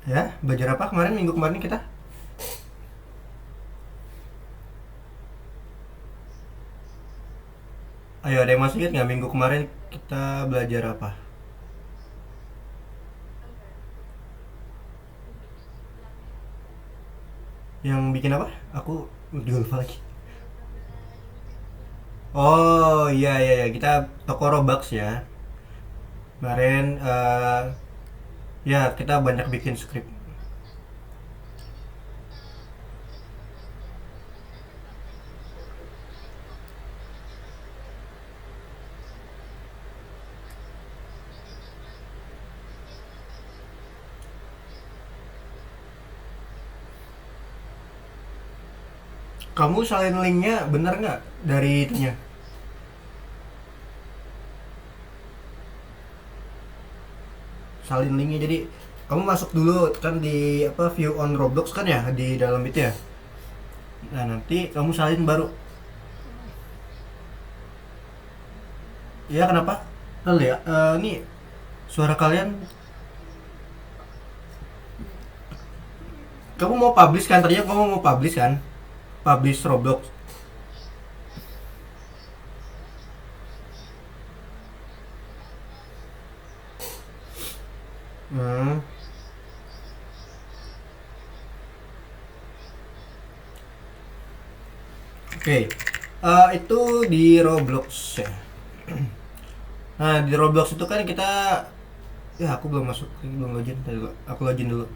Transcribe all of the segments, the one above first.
Ya, belajar apa kemarin minggu kemarin kita? Ayo, ada yang masih ingat nggak minggu kemarin kita belajar apa? Yang bikin apa? Aku udah lupa lagi. Oh iya iya iya, kita toko Robux ya. Kemarin ya kita banyak bikin skrip. Kamu salin linknya bener nggak dari itunya? Salin linknya jadi kamu masuk dulu kan di apa view on Roblox kan ya di dalam itu ya. Nah nanti kamu salin baru. Iya kenapa? Lalu ya, ini suara kalian. Kamu mau publish kan? Tadinya kamu mau publish kan? Publish Roblox. Hmm, oke. Itu di Roblox ya. Nah di Roblox itu kan kita ya aku belum masuk, belum login. Tadi aku login dulu.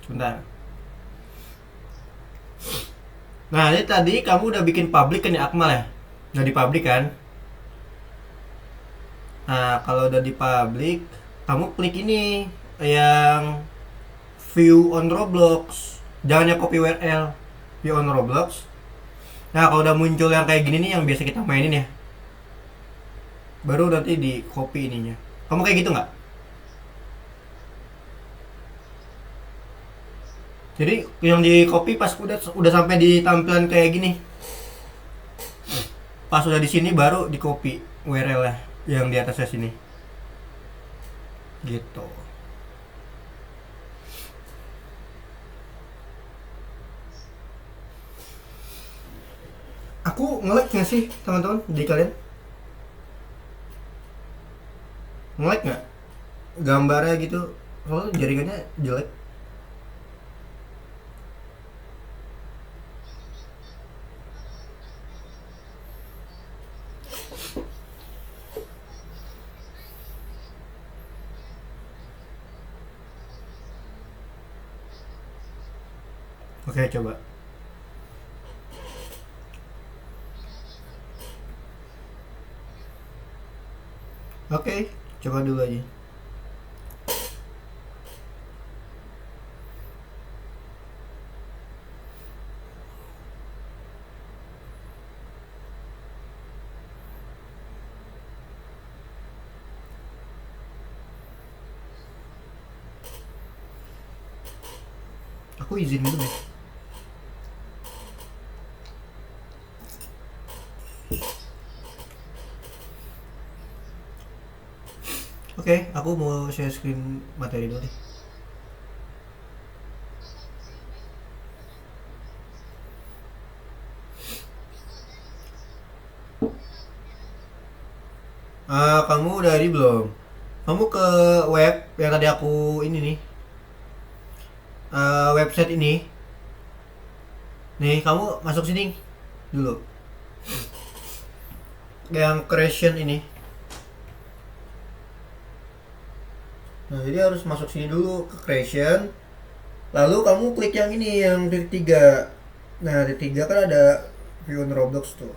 Sebentar. Nah ini tadi kamu udah bikin public kan ya Akmal ya? Udah di public kan? Nah kalau udah di public, kamu klik ini yang view on Roblox. Jangan yang copy URL. View on Roblox. Nah kalau udah muncul yang kayak gini nih yang biasa kita mainin ya, baru nanti di copy ininya. Kamu kayak gitu nggak? Jadi yang di copy pas udah sampai di tampilan kayak gini, pas udah di sini baru di copy URL nya yang di atasnya sini. Gitu. Aku nge-lag nggak sih teman-teman di kalian? Nge-lag nggak? Gambarnya gitu, soalnya jaringannya jelek. Oke coba. Oke, coba dulu aja. Aku izin dulu deh. Oke, aku mau share screen materi dulu deh. Kamu udah ready belum? Kamu ke web yang tadi aku ini nih, website ini. Nih, kamu masuk sini dulu. Yang creation ini. Nah, jadi harus masuk sini dulu ke creation. Lalu kamu klik yang ini yang titik tiga. Nah, titik tiga kan ada view on Roblox tuh.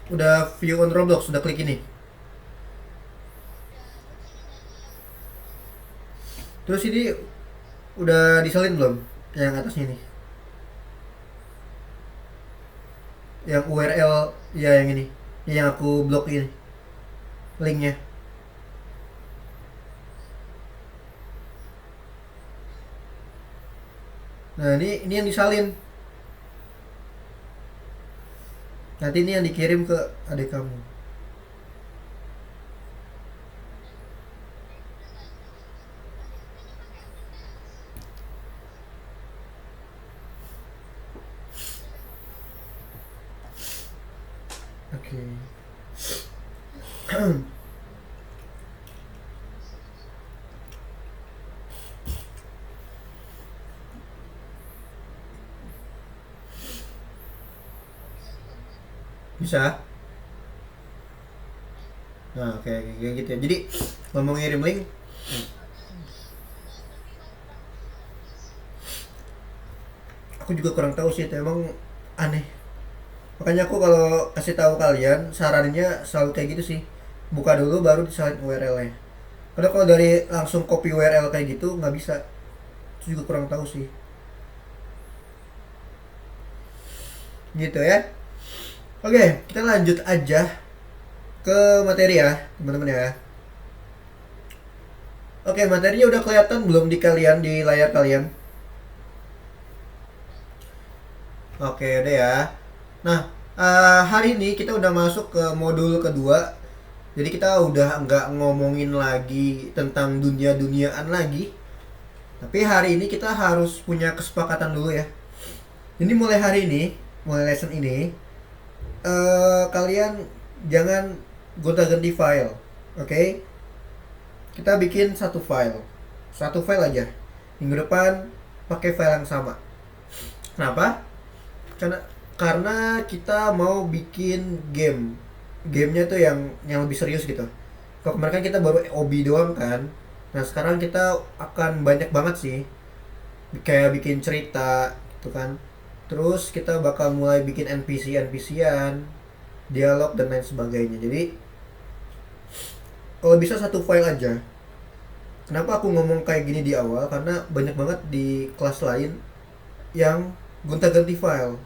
Udah view on Roblox, udah klik ini. Terus ini udah disalin belum? Yang atasnya ini. Yang URL ya yang ini. Yang aku blok ini. Linknya. Nah, ini yang disalin. Nanti ini yang dikirim ke adik kamu. Oke. Bisa. Nah, kayak gitu ya. Jadi ngomong ngirim link, aku juga kurang tahu sih, itu emang aneh. Makanya aku kalau kasih tahu kalian, sarannya selalu kayak gitu sih. Buka dulu baru disalin URL-nya. Karena kalau dari langsung copy URL kayak gitu nggak bisa. Itu juga kurang tahu sih. Gitu ya. Oke, kita lanjut aja ke materi ya, teman-teman ya. Oke, materinya udah kelihatan belum di kalian, di layar kalian? Oke, udah ya. Nah, hari ini kita udah masuk ke modul kedua. Jadi kita udah nggak ngomongin lagi tentang dunia-duniaan lagi. Tapi hari ini kita harus punya kesepakatan dulu ya. Jadi mulai hari ini, mulai lesson ini, kalian jangan gonta-ganti file, oke? Kita bikin satu file aja. Minggu depan pakai file yang sama. Kenapa? Karena kita mau bikin gamenya tuh yang lebih serius gitu. Kalau kemarin kan kita baru OB doang kan. Nah sekarang kita akan banyak banget sih, kayak bikin cerita gitu kan. Terus kita bakal mulai bikin NPC-NPC-an, dialog dan lain sebagainya. Jadi kalau bisa satu file aja. Kenapa aku ngomong kayak gini di awal? Karena banyak banget di kelas lain yang gonta-ganti file.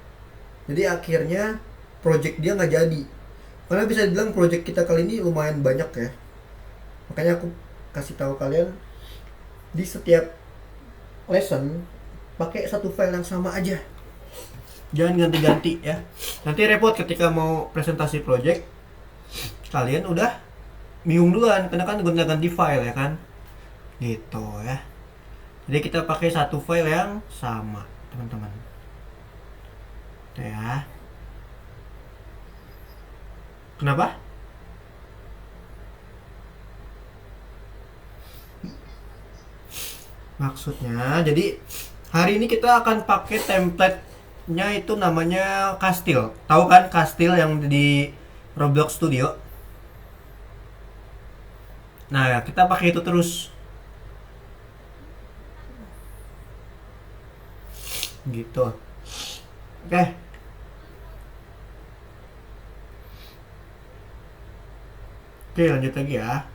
Jadi akhirnya project dia nggak jadi. Karena bisa dibilang project kita kali ini lumayan banyak ya. Makanya aku kasih tahu kalian di setiap lesson pakai satu file yang sama aja. Jangan ganti-ganti ya. Nanti repot ketika mau presentasi project. Kalian udah bingung duluan karena kan gonta-ganti file ya kan. Gitu ya. Jadi kita pakai satu file yang sama, teman-teman. Tuh ya. Kenapa? Maksudnya, jadi hari ini kita akan pakai template-nya itu namanya Castile. Tahu kan Castile yang di Roblox Studio? Nah, ya, kita pakai itu terus. Gitu. Oke. Oke, lanjut lagi ya.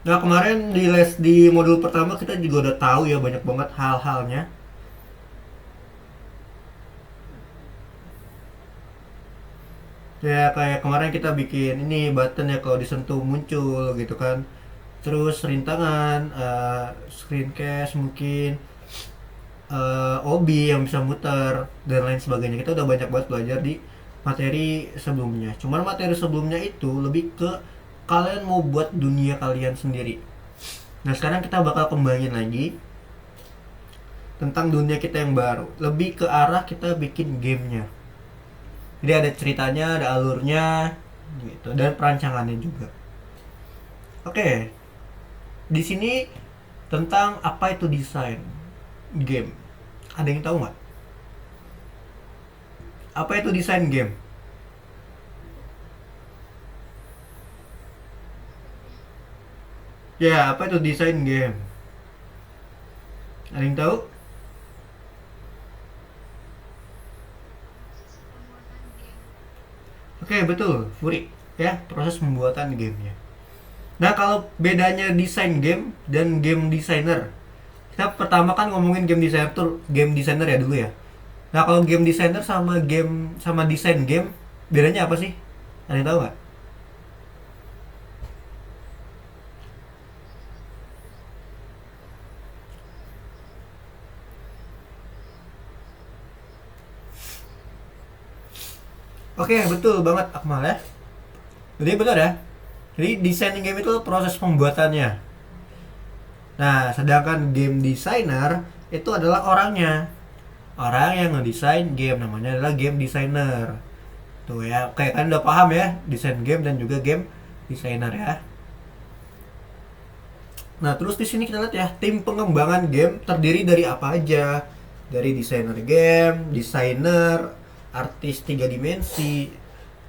Nah, kemarin di modul pertama kita juga udah tahu ya banyak banget hal-halnya. Ya kayak kemarin kita bikin ini button ya kalau disentuh muncul gitu kan. Terus rintangan, screencast mungkin, OB yang bisa muter dan lain sebagainya. Kita udah banyak banget belajar di materi sebelumnya. Cuman materi sebelumnya itu lebih ke kalian mau buat dunia kalian sendiri. Nah sekarang kita bakal kembangin lagi tentang dunia kita yang baru. Lebih ke arah kita bikin gamenya. Jadi ada ceritanya, ada alurnya, gitu, dan perancangannya juga. Oke, di sini tentang apa itu desain game. Ada yang tahu nggak? Apa itu desain game? Ya, apa itu desain game? Ada yang tahu? Oke, betul, Furi. Ya, proses pembuatan gamenya. Nah, kalau bedanya desain game dan game designer, kita pertama kan ngomongin game designer ya dulu ya. Nah, kalau game designer sama desain game, bedanya apa sih? Ada yang tahu nggak? Oke, betul banget Akmal ya. Jadi benar ya. Jadi desain game itu proses pembuatannya. Nah, sedangkan game designer itu adalah orangnya. Orang yang ngedesain game namanya adalah game designer. Tuh ya, kayak kan udah paham ya, desain game dan juga game designer ya. Nah, terus di sini kita lihat ya, tim pengembangan game terdiri dari apa aja? Dari desainer game, desainer, artis tiga dimensi,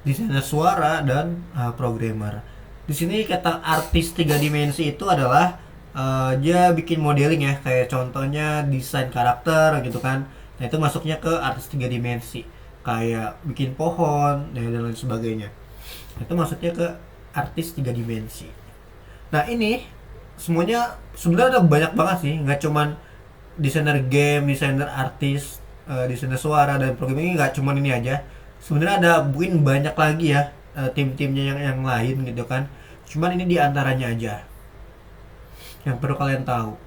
desainer suara dan programmer. Di sini kata artis tiga dimensi itu adalah dia bikin modeling ya, kayak contohnya desain karakter gitu kan. Nah, itu masuknya ke artis tiga dimensi. Kayak bikin pohon dan lain sebagainya. Itu masuknya ke artis tiga dimensi. Nah, ini semuanya sebenarnya ada banyak banget sih, nggak cuman desainer game, desainer artis, desainer suara dan programming, nggak cuman ini aja. Sebenarnya ada mungkin banyak lagi ya, tim-timnya yang lain gitu kan. Cuman ini diantaranya aja yang perlu kalian tahu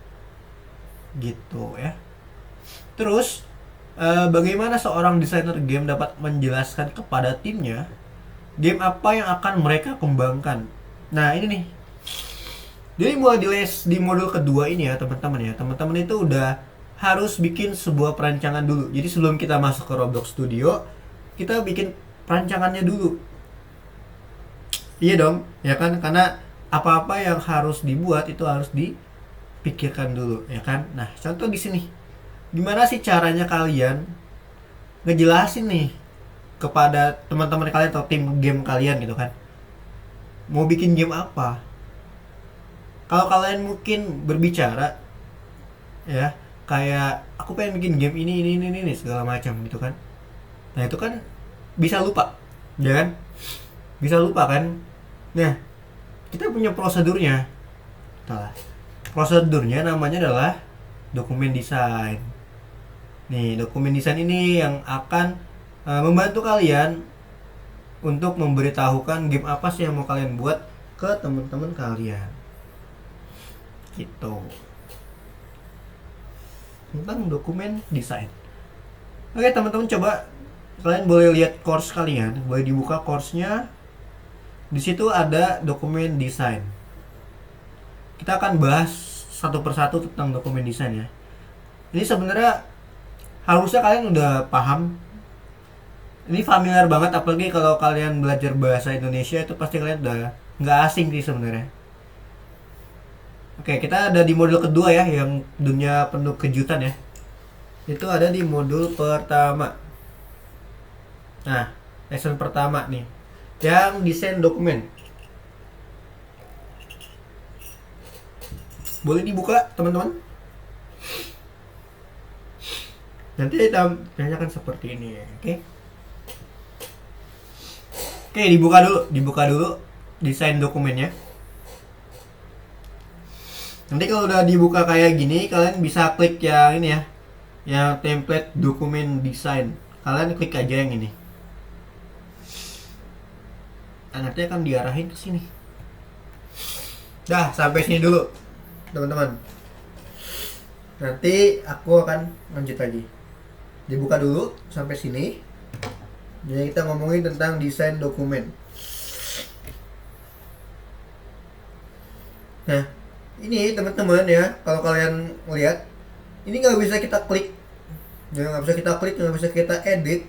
gitu ya. Terus bagaimana seorang desainer game dapat menjelaskan kepada timnya game apa yang akan mereka kembangkan. Nah, ini nih. Jadi mulai di modul kedua ini ya teman-teman ya, teman-teman itu udah harus bikin sebuah perancangan dulu. Jadi sebelum kita masuk ke Roblox Studio, kita bikin perancangannya dulu. Iya dong, ya kan? Karena apa-apa yang harus dibuat itu harus dipikirkan dulu, ya kan? Nah, contoh di sini. Gimana sih caranya kalian ngejelasin nih kepada teman-teman kalian atau tim game kalian gitu kan? Mau bikin game apa? Kalau kalian mungkin berbicara ya, kayak aku pengen bikin game ini segala macam gitu kan. Nah, itu kan bisa lupa, ya kan? Bisa lupa kan? Nah, kita punya prosedurnya. Salah. Prosedurnya namanya adalah dokumen desain. Nih, dokumen desain ini yang akan membantu kalian untuk memberitahukan game apa sih yang mau kalian buat ke teman-teman kalian. Gitu. Tentang dokumen desain. Oke, teman-teman, coba kalian boleh lihat course kalian, boleh dibuka course-nya. Di situ ada dokumen desain. Kita akan bahas satu persatu tentang dokumen desain ya. Ini sebenarnya harusnya kalian udah paham. Ini familiar banget, apalagi kalau kalian belajar bahasa Indonesia itu pasti kalian udah nggak asing sih sebenarnya. Oke, kita ada di modul kedua ya, yang dunia penuh kejutan ya. Itu ada di modul pertama. Nah, lesson pertama nih, yang desain dokumen. Boleh dibuka, teman-teman? Nanti kita tanyakan seperti ini, oke? Oke, dibuka dulu desain dokumennya. Nanti kalau udah dibuka kayak gini, kalian bisa klik yang ini ya, yang template dokumen desain. Kalian klik aja yang ini. Nah, nanti akan diarahin ke sini. Dah, sampai sini dulu, teman-teman. Nanti aku akan lanjut lagi. Dibuka dulu sampai sini. Jadi kita ngomongin tentang desain dokumen. Nah, ini teman-teman ya, kalau kalian lihat, ini nggak bisa kita klik, ya nggak bisa kita klik, nggak bisa kita edit.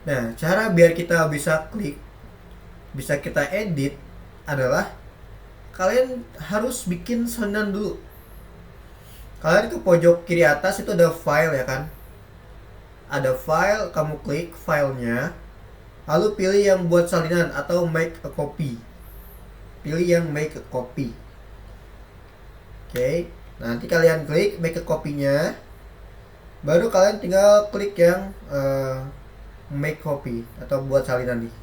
Nah, cara biar kita bisa klik, bisa kita edit adalah kalian harus bikin salinan dulu. Kalian ke pojok kiri atas itu ada file ya kan, ada file, kamu klik filenya, lalu pilih yang buat salinan atau make a copy. Pilih yang make a copy. Oke, nanti kalian klik make a copy-nya, baru kalian tinggal klik yang make copy atau buat salinan nih,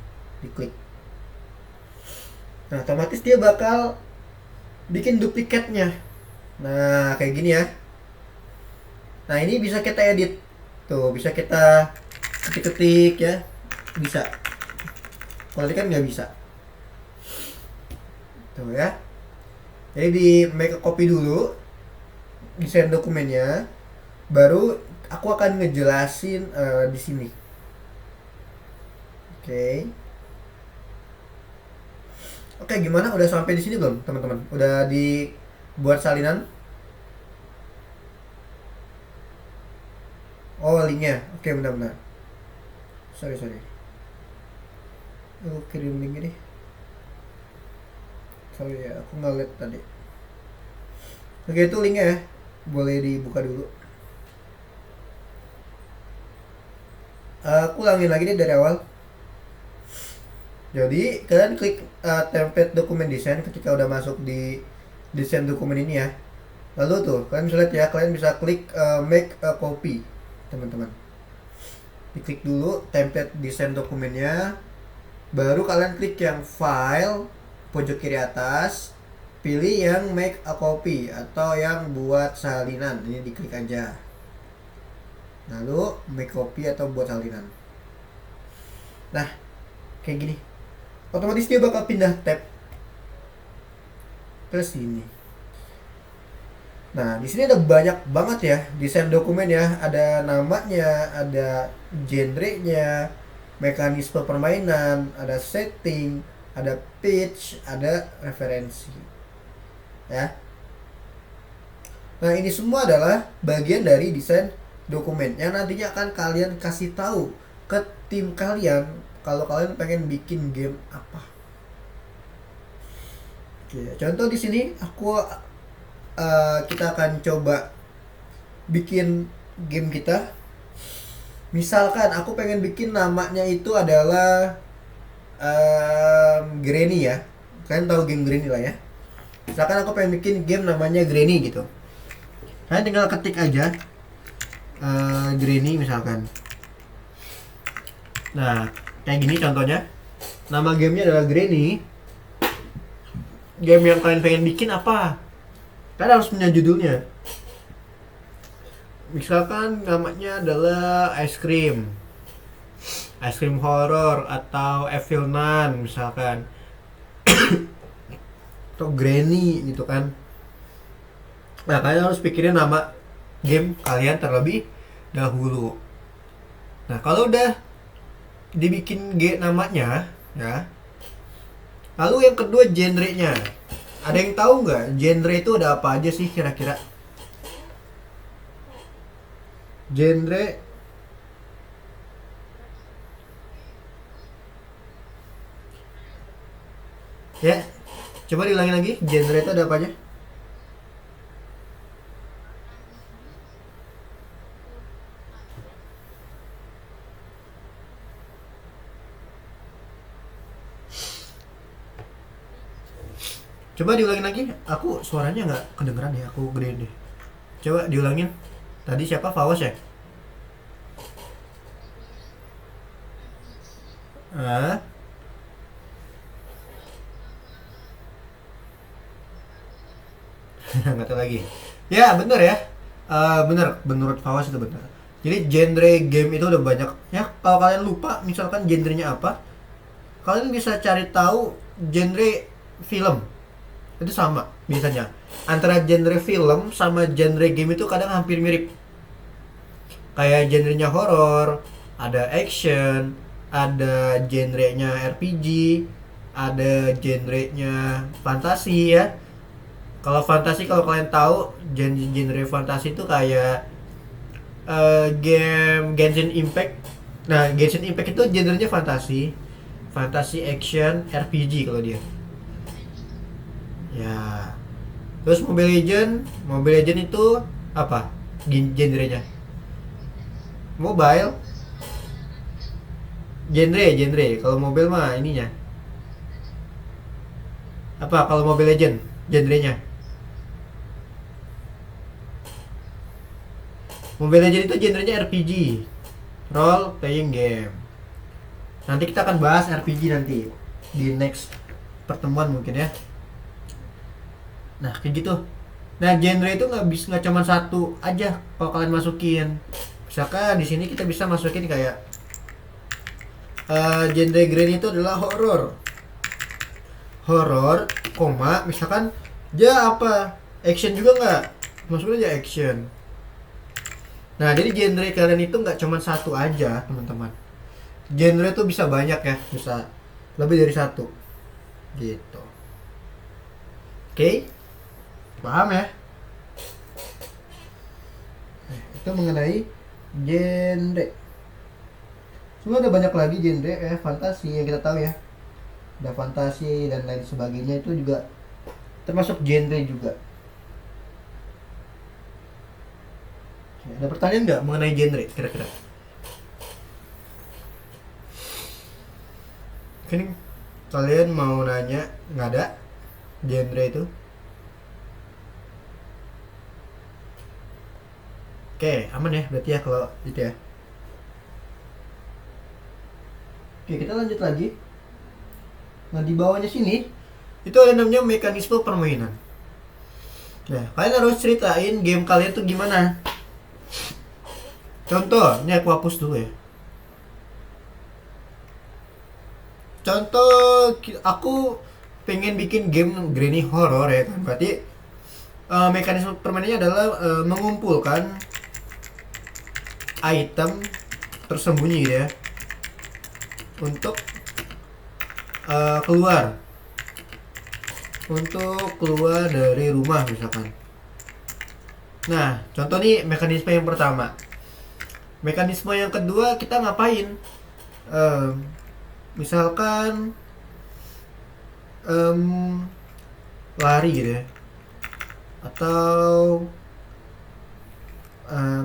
diklik. Nah, otomatis dia bakal bikin duplikatnya. Nah, kayak gini ya. Nah, ini bisa kita edit. Tuh, bisa kita ketik-ketik ya. Bisa. Kalau ini kan nggak bisa. Tuh ya. Jadi di make a copy dulu, desain dokumennya, baru aku akan ngejelasin di sini. Oke. Oke, gimana? Udah sampai di sini belum, teman-teman? Udah dibuat salinan? Oh, linknya. Oke, benar-benar. Sorry. Aku kirim link ini. Sorry ya, aku nggak lihat tadi. Oke, itu linknya ya. Boleh dibuka dulu. Aku ulangin lagi nih dari awal. Jadi kalian klik template dokumen desain ketika udah masuk di desain dokumen ini ya. Lalu tuh kalian bisa lihat ya, kalian bisa klik make a copy, teman-teman. Diklik dulu template desain dokumennya, baru kalian klik yang file pojok kiri atas, pilih yang make a copy atau yang buat salinan. Ini diklik aja. Lalu make copy atau buat salinan. Nah, kayak gini. Otomatis dia bakal pindah tab ke sini. Nah, di sini ada banyak banget ya desain dokumen ya. Ada namanya, ada genrenya, mekanisme permainan, ada setting, ada pitch, ada referensi. Ya. Nah, ini semua adalah bagian dari desain dokumen yang nantinya akan kalian kasih tahu ke tim kalian kalau kalian pengen bikin game apa. Oke, contoh di sini kita akan coba bikin game kita. Misalkan aku pengen bikin namanya itu adalah Granny ya. Kalian tahu game Granny lah ya. Misalkan aku pengen bikin game namanya Granny gitu. Kalian tinggal ketik aja Granny misalkan. Nah, kayak gini contohnya. Nama gamenya adalah Granny. Game yang kalian pengen bikin apa? Kalian harus punya judulnya. Misalkan namanya adalah Ice Cream Horror atau Evil Nun misalkan. Atau Granny gitu kan. Nah, kalian harus pikirin nama game kalian terlebih dahulu. Nah, kalau udah dibikin namanya ya, lalu yang kedua genrenya. Ada yang tahu nggak genre itu ada apa aja sih kira-kira? Genre ya, coba diulangi lagi, genre itu ada apa aja? Coba diulangin lagi, aku suaranya nggak kedengeran ya, aku gede deh. Coba diulangin. Tadi siapa? Fawas ya? Ah, nggak tahu lagi. Ya bener ya. Bener, menurut Fawas itu bener. Jadi genre game itu udah banyak ya. Kalau kalian lupa misalkan genrenya apa, kalian bisa cari tahu genre film. Itu sama biasanya. Antara genre film sama genre game itu kadang hampir mirip. Kayak genrenya horror, ada action, ada genrenya RPG, ada genrenya fantasi ya. Kalau fantasi, kalau kalian tahu genre fantasi itu kayak game Genshin Impact. Nah, Genshin Impact itu genrenya fantasi, fantasi action, RPG kalau dia. Ya. Terus Mobile Legend itu apa? Genrenya? Mobile. Genre. Kalau mobile mah ininya. Apa kalau Mobile Legend? Genrenya? Mobile Legend itu genrenya RPG. Role playing game. Nanti kita akan bahas RPG nanti di next pertemuan mungkin ya. Nah, kayak gitu. Nah, genre itu nggak cuma satu aja kalau kalian masukin. Misalkan di sini kita bisa masukin kayak genre Granny itu adalah horror, misalkan dia apa? Action juga nggak? Masukin aja action. Nah, jadi genre kalian itu nggak cuma satu aja, teman-teman. genre tuh bisa banyak ya, bisa lebih dari satu gitu. Oke, paham ya? Itu mengenai genre. Cuma ada banyak lagi genre kayak fantasi yang kita tahu ya. Ada fantasi dan lain sebagainya, itu juga termasuk genre juga. Ada pertanyaan nggak mengenai genre kira-kira? Kan kalian mau nanya, nggak ada genre itu? Oke, aman ya berarti ya kalau itu ya. Oke, kita lanjut lagi. Nah, di bawahnya sini itu ada namanya mekanisme permainan. Nah, kalian harus ceritain game kalian tuh gimana. Contoh, ini aku hapus dulu ya. Contoh, aku pengen bikin game granny horror ya kan. Berarti mekanisme permainannya adalah mengumpulkan item tersembunyi gitu ya, untuk keluar dari rumah misalkan. Nah, contoh nih mekanisme yang pertama. Mekanisme yang kedua kita ngapain? Misalkan lari gitu ya, atau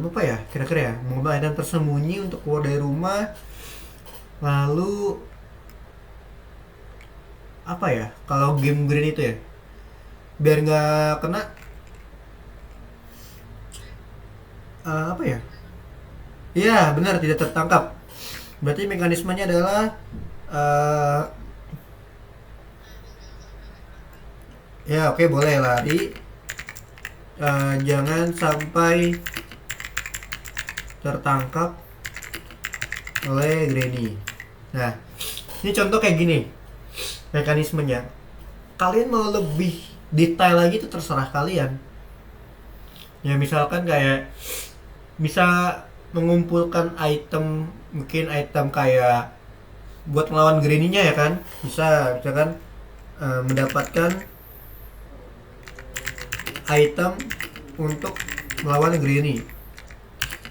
apa ya kira-kira ya, mengambil item tersembunyi untuk keluar dari rumah. Lalu apa ya kalau game green itu ya, biar nggak kena apa ya, iya benar, tidak tertangkap. Berarti mekanismenya adalah ya oke, boleh lari, jangan sampai tertangkap oleh Granny. Nah, ini contoh kayak gini mekanismenya. Kalian mau lebih detail lagi itu terserah kalian. Ya misalkan kayak bisa mengumpulkan item, mungkin item kayak buat melawan Granny-nya ya kan. Bisa misalkan mendapatkan item untuk melawan Granny.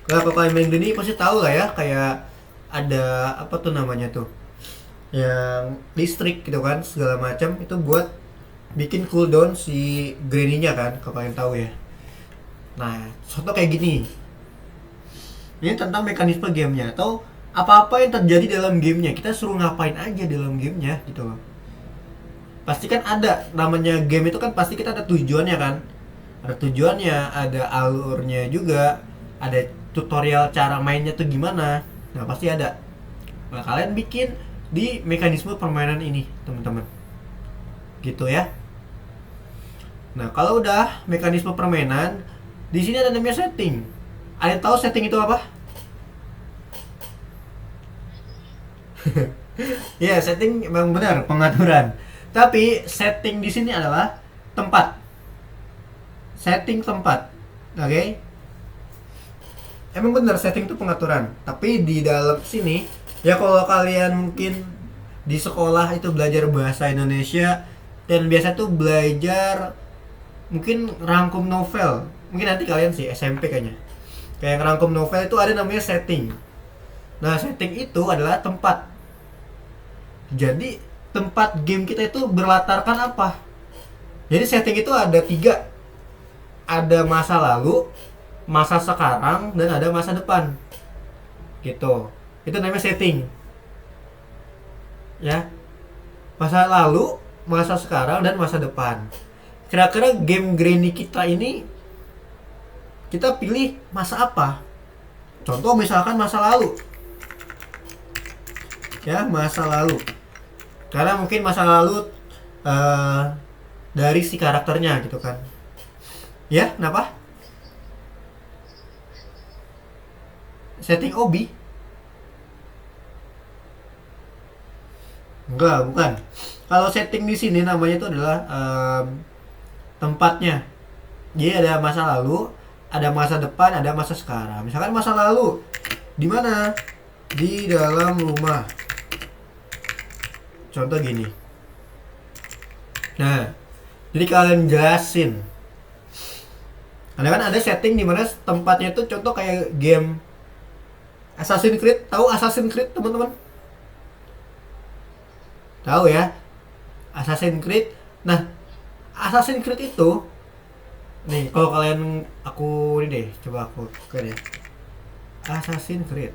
Kalau kalian main Granny pasti tahu lah ya, kayak ada apa tuh namanya tuh, yang listrik gitu kan, segala macam itu buat bikin cooldown si Granny-nya kan, kalau kalian tahu ya. Nah, contoh kayak gini. Ini tentang mekanisme gamenya atau apa-apa yang terjadi dalam gamenya, kita suruh ngapain aja dalam gamenya gitu loh. Pasti kan ada namanya game itu kan, pasti kita ada tujuannya kan, ada tujuannya, ada alurnya juga, ada tutorial cara mainnya tuh gimana. Nah pasti ada. Nah kalian bikin di mekanisme permainan ini teman-teman, gitu ya. Nah kalau udah mekanisme permainan, di sini ada namanya setting. Ada yang tahu setting itu apa? Ya, setting memang benar, pengaturan. Tapi setting di sini adalah tempat. Setting tempat. Oke? Okay? Emang benar setting itu pengaturan. Tapi di dalam sini, ya kalau kalian mungkin di sekolah itu belajar bahasa Indonesia dan biasa tuh belajar mungkin rangkum novel. Mungkin nanti kalian sih SMP kayaknya. Kayak ngerangkum novel itu ada namanya setting. Nah, setting itu adalah tempat. Jadi tempat game kita itu berlatarkan apa? Jadi setting itu ada 3. Ada masa lalu, masa sekarang, dan ada masa depan. Gitu. Itu namanya setting. Ya. Masa lalu, masa sekarang, dan masa depan. Kira-kira game Granny kita ini kita pilih masa apa? Contoh misalkan masa lalu. Ya, masa lalu. Karena mungkin masa lalu dari si karakternya gitu kan. Ya, kenapa? Setting Obi? Enggak, bukan. Kalau setting di sini namanya itu adalah tempatnya. Jadi ada masa lalu, ada masa depan, ada masa sekarang. Misalkan masa lalu, di mana? di dalam rumah. Contoh gini. Nah, jadi kalian jelasin. Karena kan ada setting di mana tempatnya itu contoh kayak game Assassin's Creed. Tahu Assassin's Creed, teman-teman? Tahu ya? Assassin's Creed. Nah, Assassin's Creed itu nih, kalau kalian aku ini deh, coba aku oke deh. Assassin's Creed.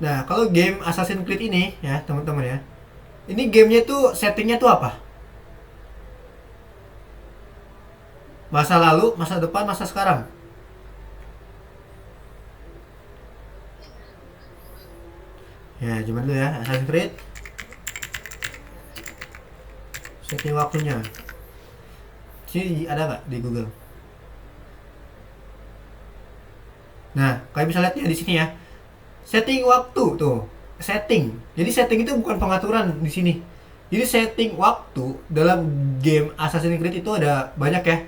Nah, kalau game Assassin's Creed ini ya, teman-teman ya. Ini gamenya tuh settingnya tuh apa? Masa lalu, masa depan, masa sekarang. Ya, cuman dulu ya, Assassin's Creed. Setting waktunya. Sini ada nggak di Google? Nah, kalian bisa lihat ya di sini ya. Setting waktu tuh. Setting. Jadi setting itu bukan pengaturan di sini. Jadi setting waktu dalam game Assassin's Creed itu ada banyak ya.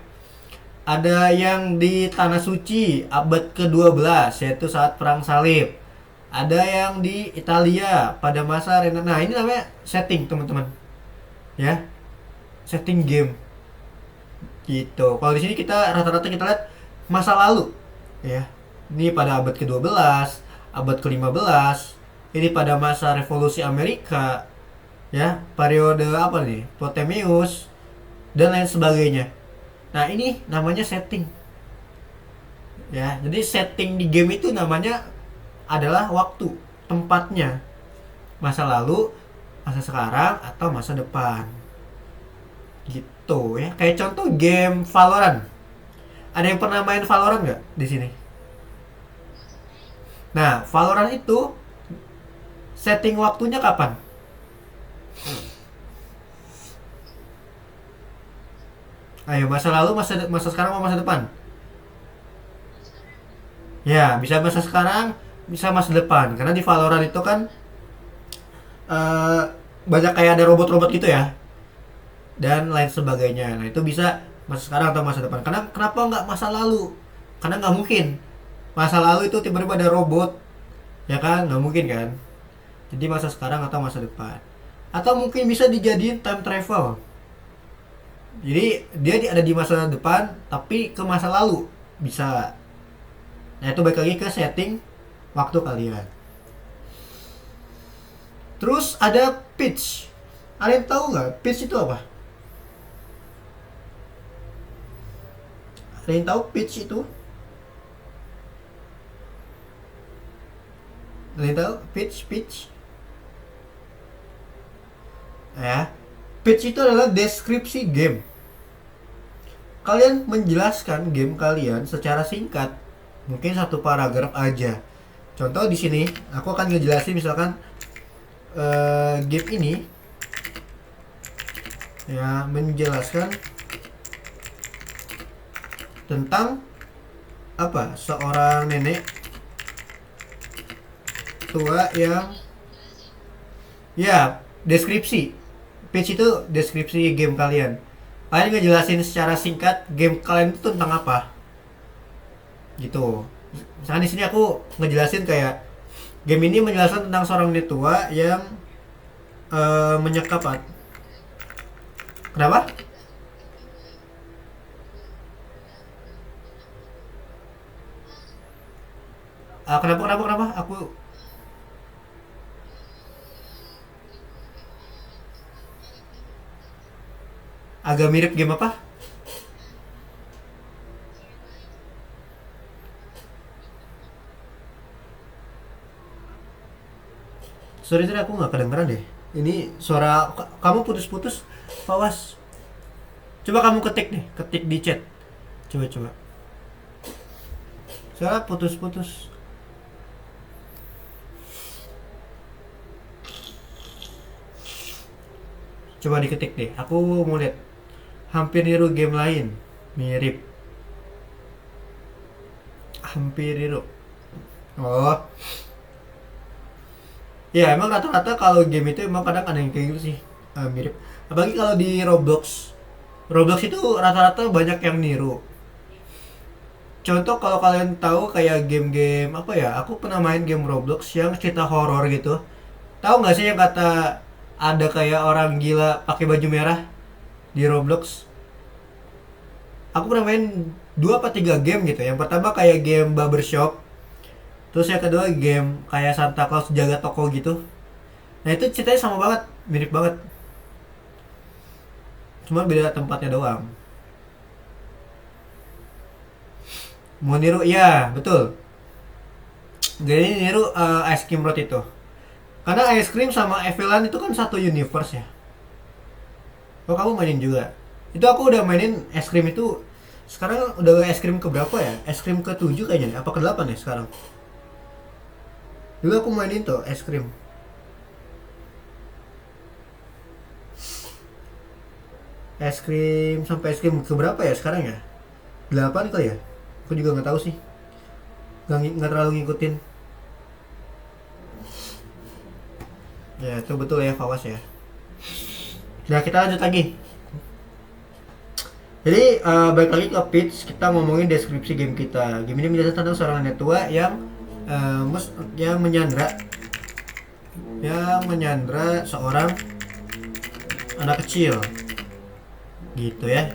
Ada yang di Tanah Suci abad ke-12 yaitu saat Perang Salib. Ada yang di Italia pada masa Renaissance. Nah, ini namanya setting, teman-teman. Ya. Setting game. Gitu. Kalau di sini kita rata-rata kita lihat masa lalu. Ya. Ini pada abad ke-12, abad ke-15. Ini pada masa Revolusi Amerika. Ya, periode apa nih? Ptolemeus dan lain sebagainya. Nah, ini namanya setting. Ya, jadi setting di game itu namanya adalah waktu, tempatnya. Masa lalu, masa sekarang, atau masa depan. Gitu ya. Kayak contoh game Valorant. Ada yang pernah main Valorant nggak di sini? Nah, Valorant itu setting waktunya kapan? Ayo, masa lalu, masa sekarang, atau masa depan? Ya, bisa masa sekarang, bisa masa depan. Karena di Valorant itu kan eh, banyak kayak ada robot-robot gitu ya, dan lain sebagainya. Nah, itu bisa masa sekarang atau masa depan. Karena kenapa nggak masa lalu? Karena nggak mungkin. Masa lalu itu tiba-tiba ada robot, ya kan? Nggak mungkin kan? Jadi masa sekarang atau masa depan. Atau mungkin bisa dijadiin time travel. Jadi dia ada di masa depan, tapi ke masa lalu bisa. Nah, itu balik lagi ke setting waktu kalian. Terus ada pitch. Ada yang tahu nggak pitch itu apa? Ada yang tahu pitch itu? Ada yang tahu pitch? Ya, pitch itu adalah deskripsi game. Kalian menjelaskan game kalian secara singkat, mungkin satu paragraf aja. Contoh di sini, aku akan ngejelasin misalkan game ini, ya, menjelaskan tentang apa? Seorang nenek tua yang, ya, deskripsi. Pitch itu deskripsi game kalian. Kalian ngejelasin secara singkat game kalian itu tentang apa, gitu. Misalkan di sini aku ngejelasin kayak game ini menjelaskan tentang seorang nenek tua yang menyekap. Kenapa? Kenapa? Aku agak mirip game apa? Sorry tadi aku nggak kedengeran deh. Ini suara kamu putus-putus, Fawas. Coba kamu ketik deh, ketik di chat. Coba. Suara putus-putus. Coba diketik deh. Aku mau lihat. Hampir niru game lain. Mirip. Hampir niru. Oh. Ya, emang rata-rata kalau game itu emang kadang ada yang kayak gitu sih. Mirip. Apalagi kalau di Roblox. Roblox itu rata-rata banyak yang niru. contoh kalau kalian tahu kayak game-game apa ya, aku pernah main game Roblox yang cerita horor gitu. Tahu nggak sih yang kata ada kayak orang gila pakai baju merah di Roblox? Aku pernah main 2 apa 3 game gitu. Yang pertama kayak game barbershop, terus yang kedua game kayak Santa Claus jaga toko gitu. Nah itu ceritanya sama banget, mirip banget, cuma beda tempatnya doang. Mau niru, iya betul. Jadi niru Ice Cream Road itu. Karena Ice Cream sama Evelan itu kan satu universe ya. Oh kamu mainin juga? Itu aku udah mainin es krim itu. Sekarang udah es krim ke berapa ya? Es krim ke 7 kayaknya nih. Apa ke 8 ya sekarang? Dulu aku mainin tuh es krim. Es krim sampai es krim ke berapa ya sekarang ya? 8 kali ya? Aku juga nggak tahu sih. Nggak terlalu ngikutin. Ya itu betul ya, Fawas ya. Nah kita lanjut lagi. Jadi balik lagi ke pitch, kita ngomongin deskripsi game kita. Game ini menjelaskan tentang seorang nenek tua yang menyandra seorang anak kecil, gitu ya.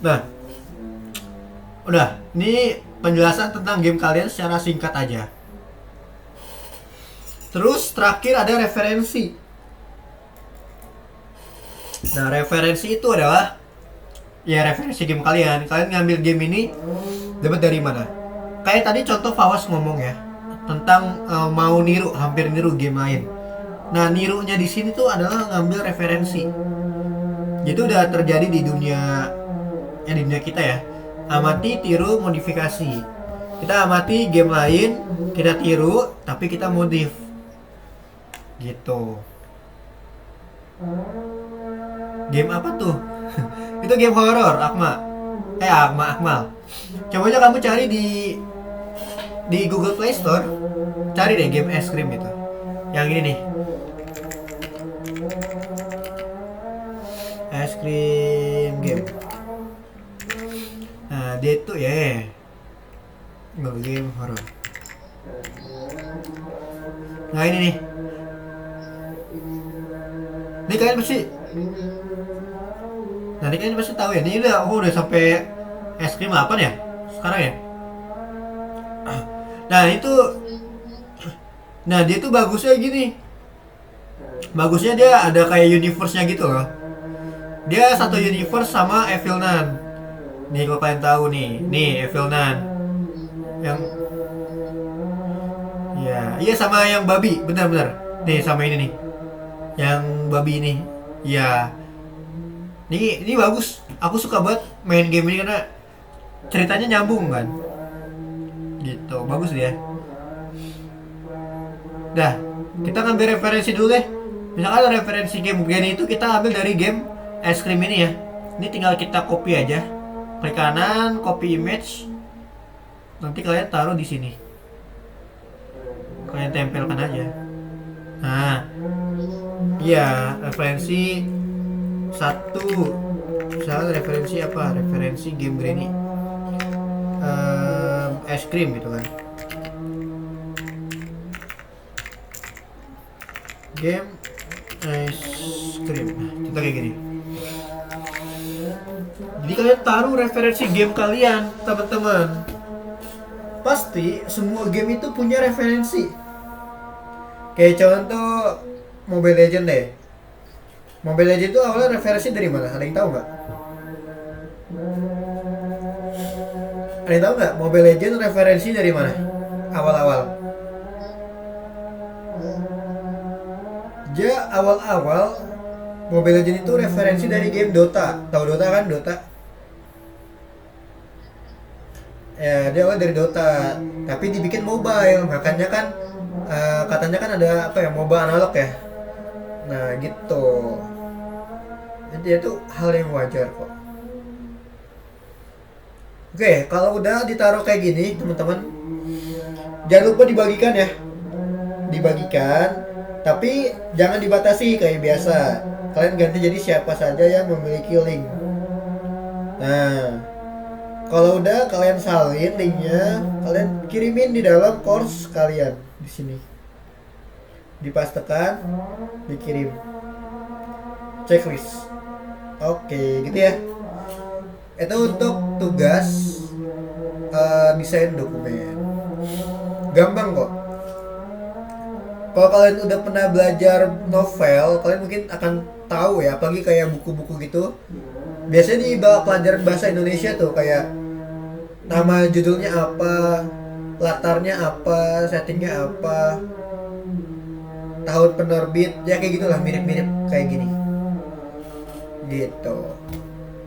Nah, udah. Ini penjelasan tentang game kalian secara singkat aja. Terus terakhir ada referensi. Nah, referensi itu adalah ya referensi game kalian. Kalian ngambil game ini dapat dari mana? Kayak tadi contoh Fawas ngomong ya tentang mau niru, hampir niru game lain. Nah, nirunya di sini tuh adalah ngambil referensi. Itu udah terjadi di dunia kita ya. Amati, tiru, modifikasi. Kita amati game lain, kita tiru, tapi kita modif. Gitu. Game apa tuh? Itu game horor, Akmal. Coba aja kamu cari di Google Play Store, cari deh game es krim itu. Yang ini nih. Es krim game. Nah, dia itu ya game horor. Nah, ini nih. Ini kalian pasti tahu ya. Ini udah sampai es krim 8 ya sekarang ya. Nah dia tuh bagusnya gini. Bagusnya dia ada kayak universe-nya gitu loh. Dia satu universe sama Evilnan. Nih kalau kalian tahu nih Evilnan. Yang iya sama yang babi, benar-benar. Nih sama ini nih. Yang babi ini. Iya. Ini bagus. Aku suka banget main game ini karena ceritanya nyambung kan. Gitu, bagus dia. Dah, kita ngambil referensi dulu deh. Misalkan referensi game Granny itu kita ambil dari game es krim ini ya. Ini tinggal kita copy aja. Klik kanan, copy image. Nanti kalian taruh di sini. Kalian tempelkan aja. Nah, iya, referensi satu. Misalnya referensi apa? Referensi game Granny. Es krim gitu kan. Game es krim. Kita kayak gini. Jadi kalian taruh referensi game kalian, teman-teman. Pasti semua game itu punya referensi. Kayak contoh Mobile Legend deh. Mobile Legend itu awalnya referensi dari mana? Ada yang tahu nggak? Ada yang tahu nggak? Mobile Legend referensi dari mana? Awal-awal. Awal-awal Mobile Legends itu referensi dari game Dota. Tahu Dota kan? Dota. Ya, dia awal dari Dota, tapi dibikin mobile. Makanya kan katanya kan ada apa ya? MOBA analog ya. Nah, gitu. Jadi itu hal yang wajar kok. Oke, kalau udah ditaruh kayak gini, teman-teman, jangan lupa dibagikan ya. Dibagikan, tapi jangan dibatasi kayak biasa. Kalian ganti jadi siapa saja yang memiliki link. Nah, Kalau udah kalian salin linknya, kalian kirimin di dalam course kalian di sini. Dipastekan, dikirim. Checklist. Oke, gitu ya. Itu untuk tugas desain dokumen. Gampang kok. Kalau kalian udah pernah belajar novel, kalian mungkin akan tahu ya, apalagi kayak buku-buku gitu. Biasanya di bawah pelajaran bahasa Indonesia tuh kayak nama judulnya apa, latarnya apa, settingnya apa, tahun penerbit, ya kayak gitulah, mirip-mirip kayak gini. Gitu.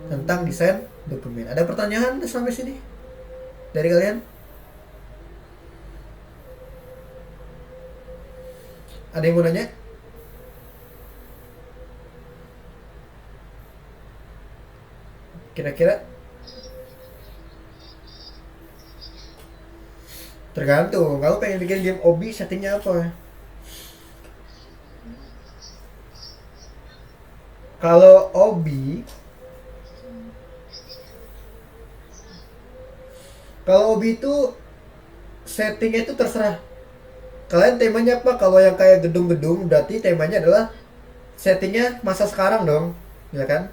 Tentang desain dokumen. Ada pertanyaan sampai sini dari kalian? Ada yang mau nanya? Kira-kira? Tergantung. Kamu pengen bikin game obi, settingnya apa? Kalau obi, kalau obi itu settingnya itu terserah. Kalian temanya apa? Kalau yang kayak gedung-gedung, berarti temanya adalah settingnya masa sekarang dong, ya kan?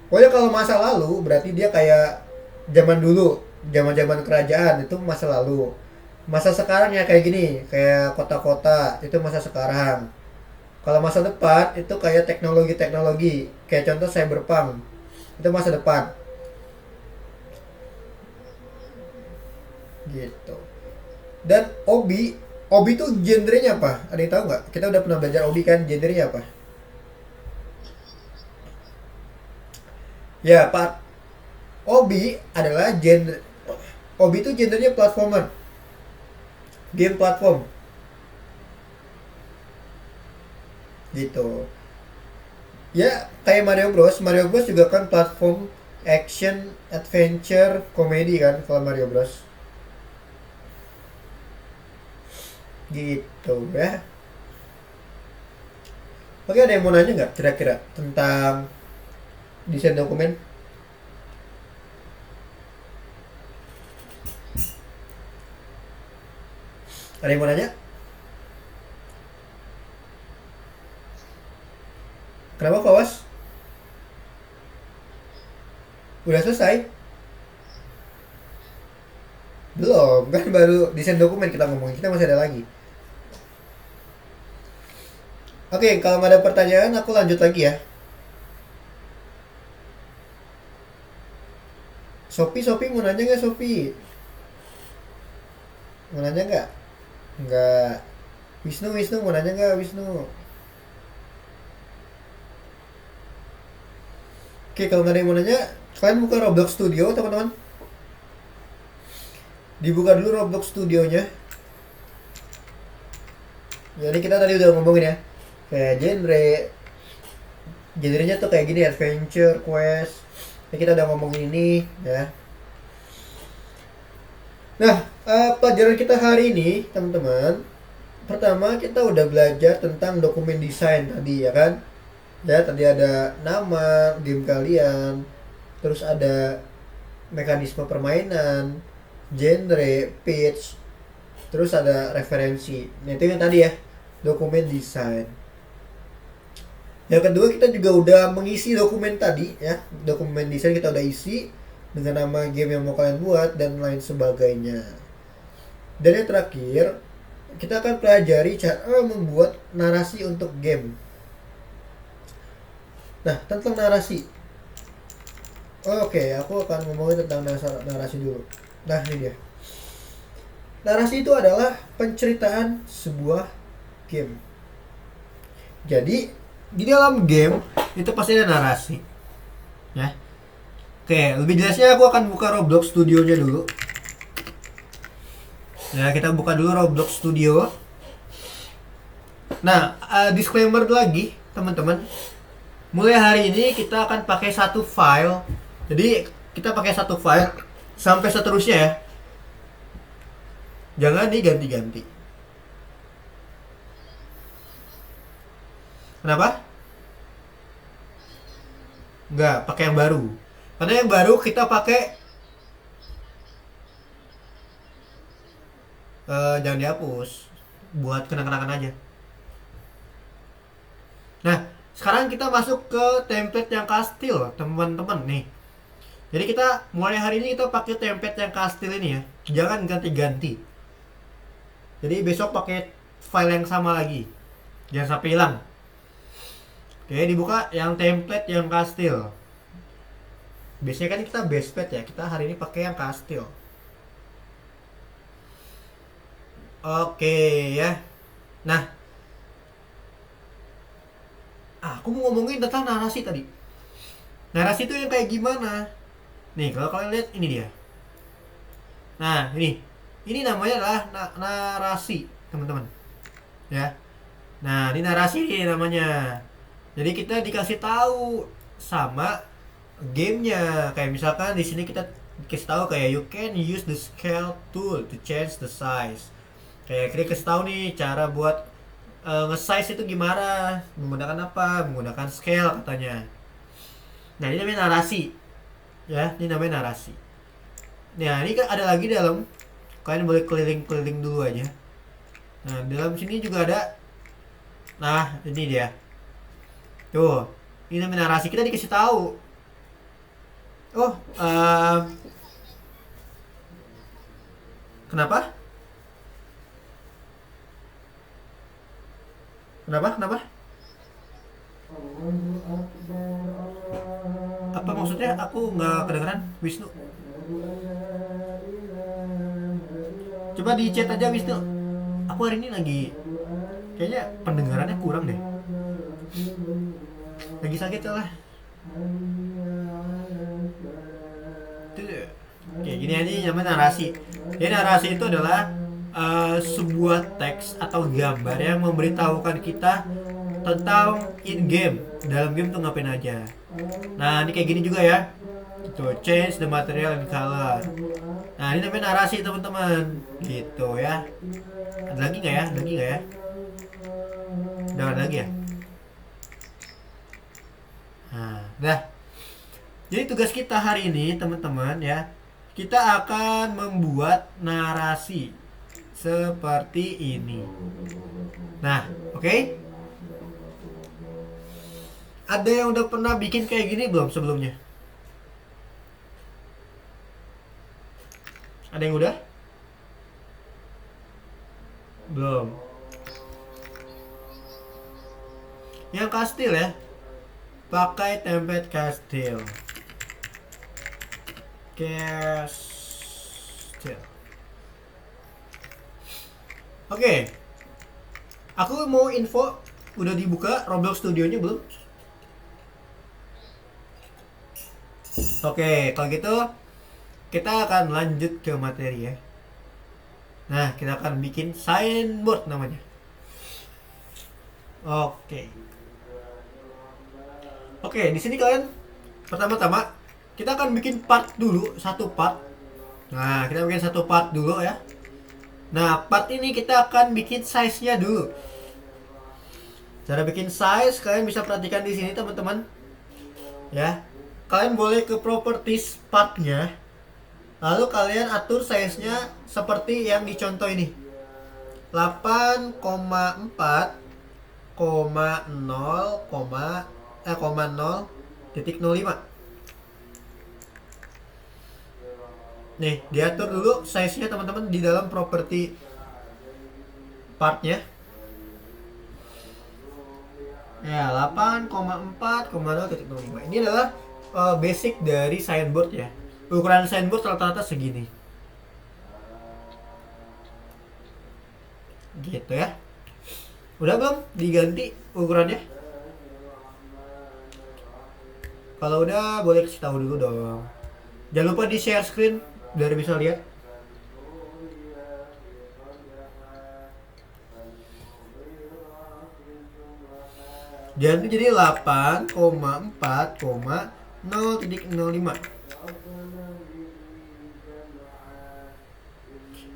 Pokoknya kalau masa lalu berarti dia kayak zaman dulu, zaman-zaman kerajaan itu masa lalu. Masa sekarang ya kayak gini, kayak kota-kota itu masa sekarang. Kalau masa depan itu kayak teknologi-teknologi, kayak contoh cyberpunk itu masa depan, gitu. Dan obi, obi itu genrenya apa? Ada yang tahu nggak? Kita udah pernah belajar obi kan, genrenya apa? Ya, Pak. Obi adalah genre. Obi itu genrenya platformer, game platform, gitu. Ya, kayak Mario Bros. Mario Bros juga kan platform action, adventure, komedi kan kalau Mario Bros. Gitu ya. Oke, ada yang mau nanya nggak kira-kira tentang desain dokumen? Ada yang mau nanya? Kenapa Fawas? Udah selesai? Belum, kan baru desain dokumen kita ngomongin, kita masih ada lagi. Oke, kalau nggak ada pertanyaan aku lanjut lagi ya. Sopi mau nanya nggak Sopi? Mau nanya nggak? Nggak. Wisnu mau nanya nggak Wisnu? Oke, kalau nggak ada yang mau nanya, kalian buka Roblox Studio teman-teman. Dibuka dulu Roblox Studionya. Jadi kita tadi udah ngomongin ya, kayak genrenya tuh kayak gini, adventure, quest. Jadi kita udah ngomongin ini ya. Nah, pelajaran kita hari ini teman-teman, pertama kita udah belajar tentang dokumen desain tadi ya kan. Ya, tadi ada nama game kalian, terus ada mekanisme permainan, genre, pitch, terus ada referensi. Nah, itu yang tadi ya, dokumen desain. Yang kedua, kita juga udah mengisi dokumen tadi ya, dokumen desain kita udah isi dengan nama game yang mau kalian buat dan lain sebagainya. Dan yang terakhir, kita akan pelajari cara membuat narasi untuk game. Nah, tentang narasi. Oke, aku akan ngomongin tentang narasi dulu. Nah, ini dia. Narasi itu adalah penceritaan sebuah game. Jadi, di dalam game itu pasti ada narasi. Ya. Oke, lebih jelasnya aku akan buka Roblox Studionya dulu. Ya, kita buka dulu Roblox Studio. Nah, disclaimer lagi, teman-teman. Mulai hari ini kita akan pakai satu file. Jadi, kita pakai satu file sampai seterusnya ya. Jangan diganti-ganti. Kenapa? Enggak, pakai yang baru. Karena yang baru kita pakai jangan dihapus. Buat kenang-kenangan aja. Nah, sekarang kita masuk ke template yang kastil, teman-teman nih. Jadi kita mulai hari ini kita pakai template yang kastil ini ya. Jangan ganti-ganti. Jadi besok pakai file yang sama lagi. Jangan sampai hilang. Oke, dibuka yang template yang kastil. Biasanya kan kita base page ya. Kita hari ini pakai yang kastil. Oke ya. Nah, aku mau ngomongin tentang narasi tadi. Narasi itu yang kayak gimana? Nih, kalau kalian lihat ini dia. Nah, ini namanya adalah narasi, teman-teman. Ya. Nah, ini narasi ini namanya. Jadi kita dikasih tahu sama gamenya. Kayak misalkan di sini kita dikasih tahu kayak you can use the scale tool to change the size. Kayak kita kasih tahu nih cara buat nge-size itu gimana, menggunakan apa, menggunakan scale katanya. Nah, ini namanya narasi. Ya, ini namanya narasi. Nah, ini kan ada lagi dalam. Kalian boleh keliling-keliling dulu aja. Nah, dalam sini juga ada. Nah, ini dia. Tuh, ini namanya narasi. Kita dikasih tahu. Oh, kenapa? Kenapa? Apa maksudnya? Aku nggak kedengeran, Wisnu. Coba di chat aja, Wisnu. Aku hari ini lagi kayaknya pendengarannya kurang deh. Lagi sakit lah. Kayak gini aja namanya narasi. Jadi narasi itu adalah sebuah teks atau gambar yang memberitahukan kita tentang in game, dalam game tuh ngapain aja. Nah, ini kayak gini juga ya. Tuh, change the material and color. Nah, ini namanya narasi, teman-teman. Gitu ya. Ada lagi nggak ya? Udah ada lagi ya? Nah, udah. Jadi tugas kita hari ini, teman-teman ya, kita akan membuat narasi seperti ini. Nah, oke? Ada yang udah pernah bikin kayak gini belum sebelumnya? Ada yang udah? Belum. Yang kastil ya, pakai template kastil. Oke. Aku mau info, udah dibuka Roblox Studionya belum? Oke, kalau gitu kita akan lanjut ke materi ya. Nah, kita akan bikin signboard namanya. Oke, di sini kalian pertama-tama kita akan bikin part dulu, satu part. Nah, kita bikin satu part dulu ya. Nah, part ini kita akan bikin size-nya dulu. Cara bikin size kalian bisa perhatikan di sini, teman-teman. Ya. Kalian boleh ke properties part-nya. Lalu kalian atur size-nya seperti yang dicontoh ini. 8,4, 0,05. Nih, diatur dulu size-nya teman-teman di dalam property part-nya. Ya, 8,4,0,05. Ini adalah basic dari signboard ya. Ukuran signboard rata-rata segini. Gitu ya. Udah belum diganti ukurannya? Kalau udah boleh kasih tahu dulu dong. Jangan lupa di share screen biar bisa lihat. Jadi 8,4,0,05.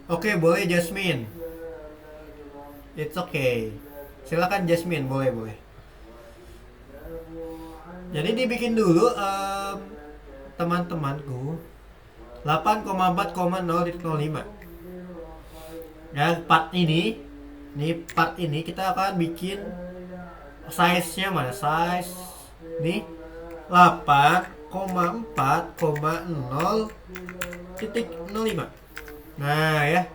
Oke, boleh Jasmine. It's okay. Silakan Jasmine, boleh. Jadi dibikin dulu teman-temanku 8,4,0,05. Ya, part ini kita akan bikin size-nya mana? Size nih 8,4,0,05. Nah, ya.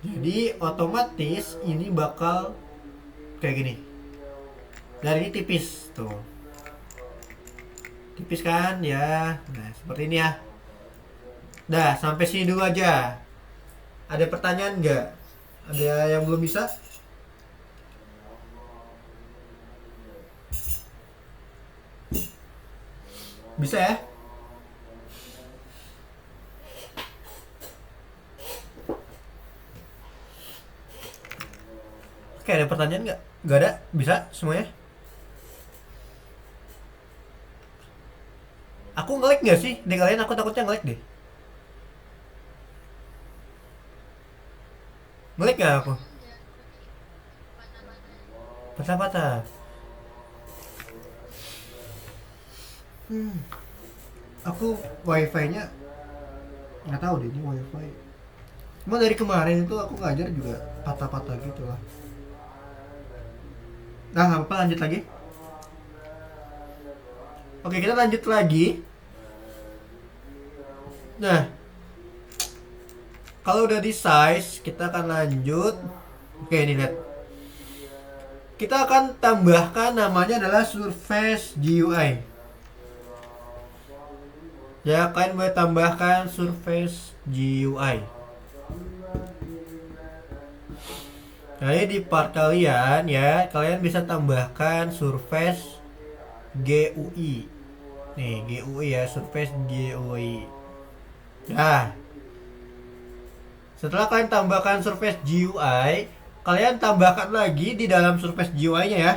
Jadi otomatis ini bakal kayak gini. Dan ini tipis tuh. Tipis kan ya. Nah, seperti ini ya. Dah, sampai sini dulu aja. Ada pertanyaan nggak? Ada yang belum bisa? Bisa ya? Oke, ada pertanyaan nggak? Nggak ada? Bisa semuanya? Aku nge-lag nggak sih? Di kalian aku takutnya nge-lag deh. Nge-lag nggak aku? Patah-patah. Aku wifi-nya nggak tahu deh ini wifi. Cuma dari kemarin itu aku ngajar juga patah-patah gitu lah. Nah, apa lanjut lagi? Oke, kita lanjut lagi. Nah, kalau udah di size, kita akan lanjut. Oke, ini lihat. Kita akan tambahkan namanya adalah Surface GUI. Ya, kalian boleh tambahkan Surface GUI. Jadi di part kalian ya, kalian bisa tambahkan Surface GUI. Nih, GUI ya, Surface GUI. Ya. Setelah kalian tambahkan Surface GUI, kalian tambahkan lagi di dalam Surface GUI-nya ya.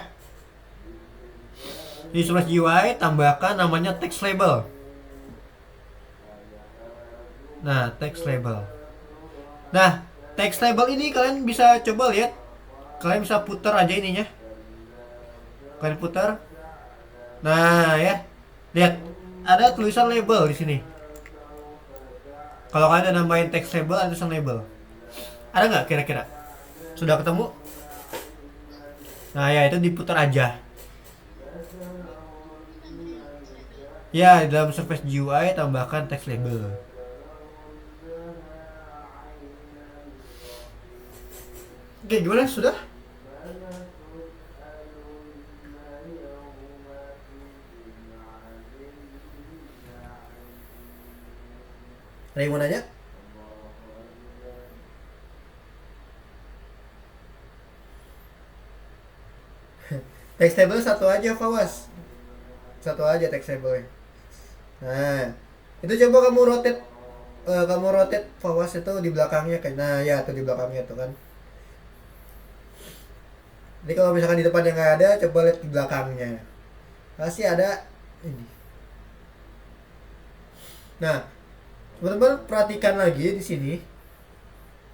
Di Surface GUI tambahkan namanya text label. Nah, text label. Nah, text label ini kalian bisa coba lihat. Kalian bisa putar aja ininya. Kalian putar. Nah, ya. Lihat, ada tulisan label di sini. Kalau kalian ada nambahin text label, ada tulisan label. Ada nggak kira-kira? Sudah ketemu? Nah, ya itu diputar aja. Ya, di dalam Surface GUI tambahkan text label. Oke, gimana? Sudah? Ada yang mau nanya? Text table satu aja, Fawas. Satu aja text table. Nah, itu coba kamu rotate Fawas itu di belakangnya kan. Nah, ya tuh di belakangnya tuh kan. Jadi kalau misalkan di depannya nggak ada, coba lihat di belakangnya. Pasti ada ini. Nah, teman-teman perhatikan lagi di sini.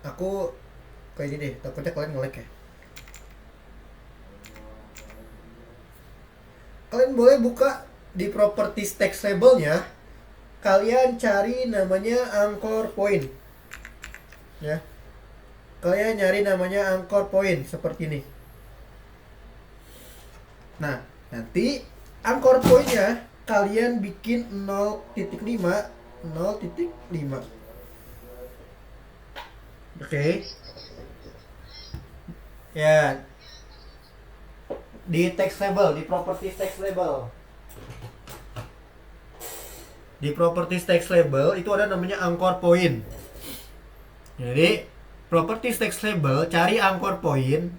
Aku kayak gini deh, takutnya kalian nge-lag ya. Kalian boleh buka di properties text labelnya. Kalian cari namanya anchor point. Ya. Kalian nyari namanya anchor point seperti ini. Nah, nanti anchor point-nya kalian bikin 0.5 0.5. Oke. Ya, di text label, di properties text label. Di properties text label itu ada namanya anchor point. Jadi, properties text label cari anchor point.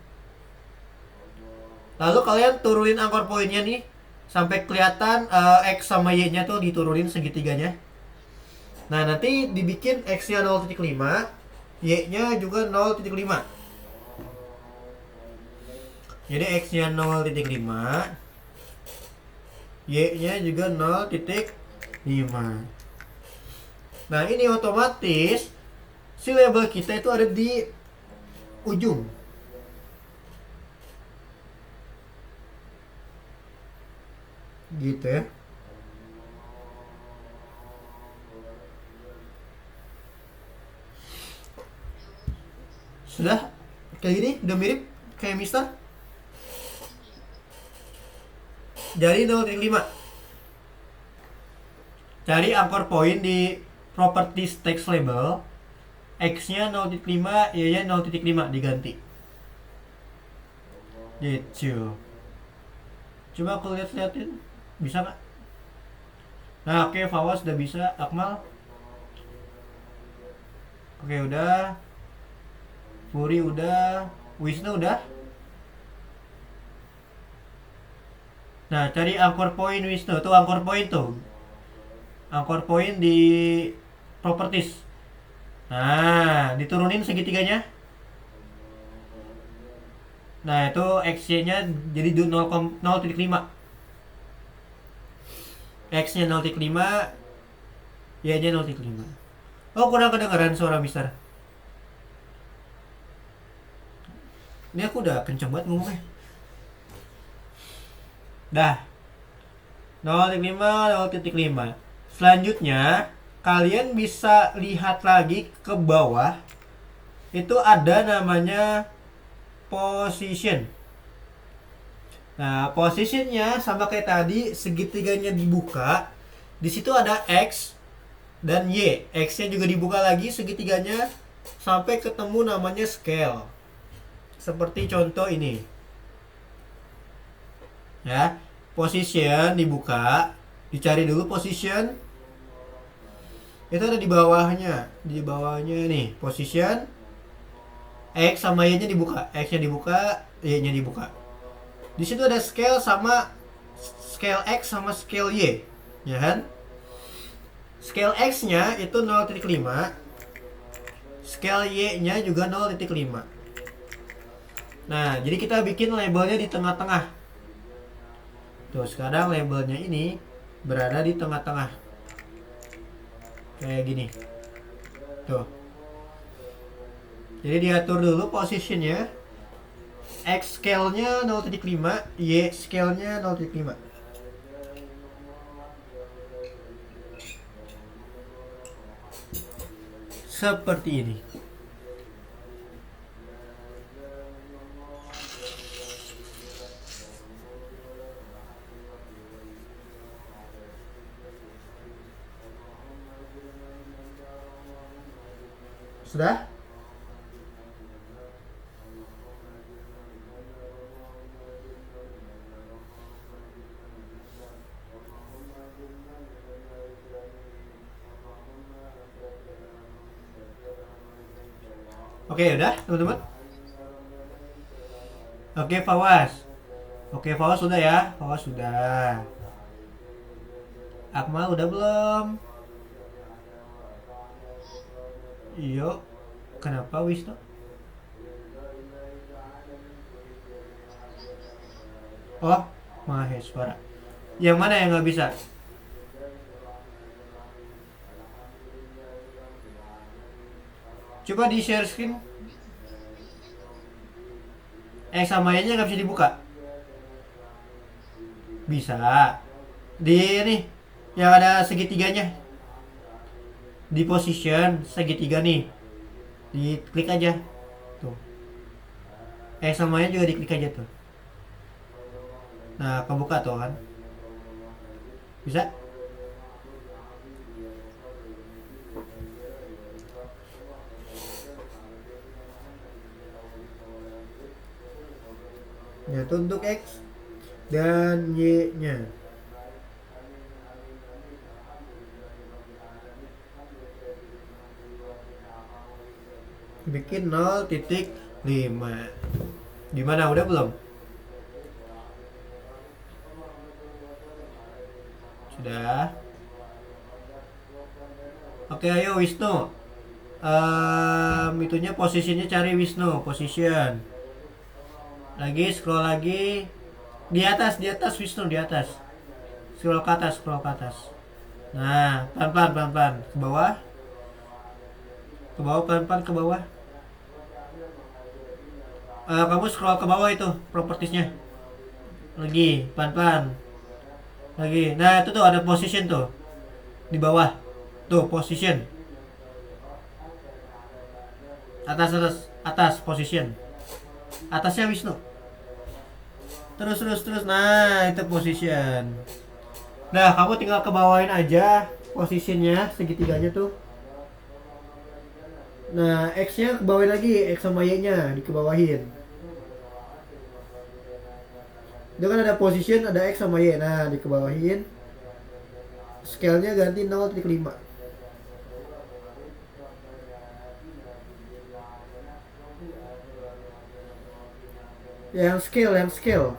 Lalu kalian turunin anchor point-nya nih sampai kelihatan X sama Y-nya tuh diturunin segitiganya. Nah, nanti dibikin X-nya 0.5, Y-nya juga 0.5. Jadi X-nya 0.5, Y-nya juga 0.5. Nah, ini otomatis si label kita itu ada di ujung. gitu ya. Sudah kayak gini, udah mirip kayak Mister. Jadi 0,5. Cari anchor point di properties text label. X-nya 0,5, Y-nya 0,5 diganti. Gitu. Coba aku lihat-liatin, bisa nggak? Nah, oke, Fawas udah bisa. Akmal, oke, udah. Puri udah. Wisnu udah. Nah, cari anchor point Wisnu. Tuh anchor point tuh. Anchor point di properties. Nah, diturunin segitiganya. Nah, itu X-nya jadi 0,5. X-nya 0,5, Y-nya 0,5. Oh, kurang kedengaran suara Mister. Ini aku udah kenceng banget ngomongnya. Dah. 0,5, 0,5. Selanjutnya, kalian bisa lihat lagi ke bawah. Itu ada namanya position. Nah, positionnya sama kayak tadi, segitiganya dibuka. Di situ ada X dan Y. X-nya juga dibuka lagi segitiganya sampai ketemu namanya scale. Seperti contoh ini. Ya, position dibuka, dicari dulu position. Itu ada di bawahnya. Di bawahnya nih, position. X sama Y-nya dibuka. X-nya dibuka, Y-nya dibuka. Di situ ada scale sama scale X sama scale Y, ya kan? Scale X-nya itu 0,5, scale Y-nya juga 0,5. Nah, jadi kita bikin labelnya di tengah-tengah. Tuh, sekarang labelnya ini berada di tengah-tengah. Kayak gini. Tuh. Jadi diatur dulu positionnya. X scale-nya 0,5, Y scale-nya 0,5. Seperti ini. Sudah? Oke, udah teman-teman. Oke, Fawas. Oke, Fawas sudah ya. Fawas sudah. Akmal udah belum? Iyo. Kenapa Wisnu? Oh, Maheswara. Yang mana yang nggak bisa? Coba di share screen. Sama Y-nya nggak bisa dibuka. Bisa. Di nih, yang ada segitiganya. Di position segitiga nih. Diklik aja. Tuh. Sama Y juga diklik aja tuh. Nah, kebuka tuh kan. Bisa? Ya, itu untuk X dan Y-nya. Bikin 0,5. Gimana, udah belum? Sudah. Oke, ayo Wisnu. Itunya posisinya, cari Wisnu, position. Lagi scroll lagi. Di atas Wisnu, di atas. Scroll ke atas. Nah, pelan-pelan ke bawah. Pelan-pelan ke bawah. Kamu scroll ke bawah itu propertiesnya. Lagi, pelan-pelan. Lagi. Nah, itu tuh ada position tuh di bawah. Tuh, position. Atas atas atas position. Atasnya Wisnu. Terus terus terus. Nah, itu position. Nah, kamu tinggal ke bawahin aja posisinya segitiganya tuh. Nah, X-nya ke bawahin lagi, X sama Y-nya dikebawahin. Itu kan ada position, ada X sama Y. Nah, dikebawahin. Scale-nya ganti 0,5. Yang scale.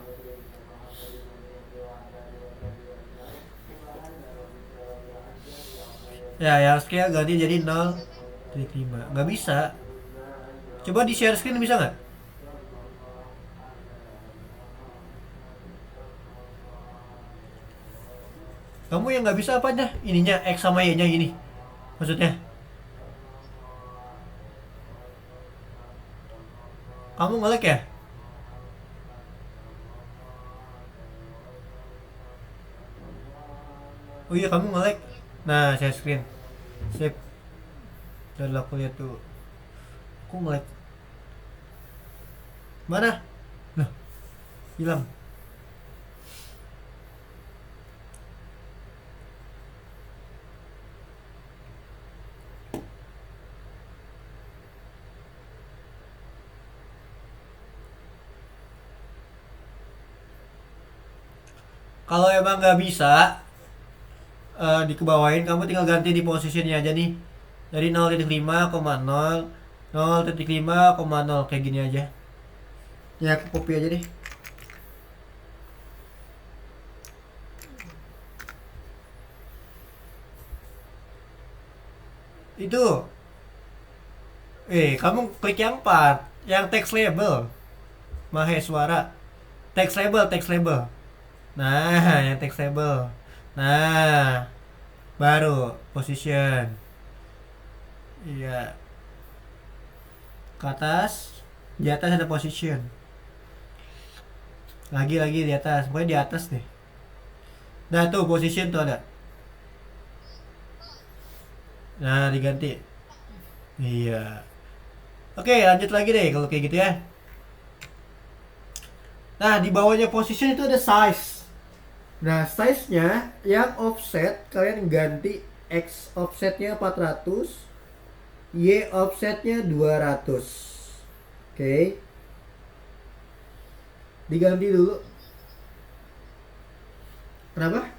Ya, yang scale ganti jadi 0,5. Nggak bisa. Coba di share screen bisa nggak? Kamu yang nggak bisa apanya? Ininya X sama Y-nya ini. Maksudnya, kamu nge-lag ya? Oh iya, kamu nge-lag. Nah, share screen. Sip. Dan aku lihat tuh. Aku nge-lag. Mana? Nah, hilang. Kalau emang nggak bisa dikebawain, kamu tinggal ganti di posisinya aja nih. Dari 0,5,0, 0,5,0 kayak gini aja. Ya, aku copy aja deh. Itu. Kamu klik yang 4, yang text label. Maheswara. Text label. Nah, yang text label. Nah, baru position. Iya, ke atas. Di atas ada position. Lagi di atas. Pokoknya di atas deh. Nah, tuh position tuh ada. Nah, diganti. Iya. Oke, lanjut lagi deh kalau kayak gitu ya. Nah, di bawahnya position itu ada size. Nah, size-nya yang offset kalian ganti X offsetnya 400, Y offsetnya 200. Oke. Diganti dulu. Kenapa?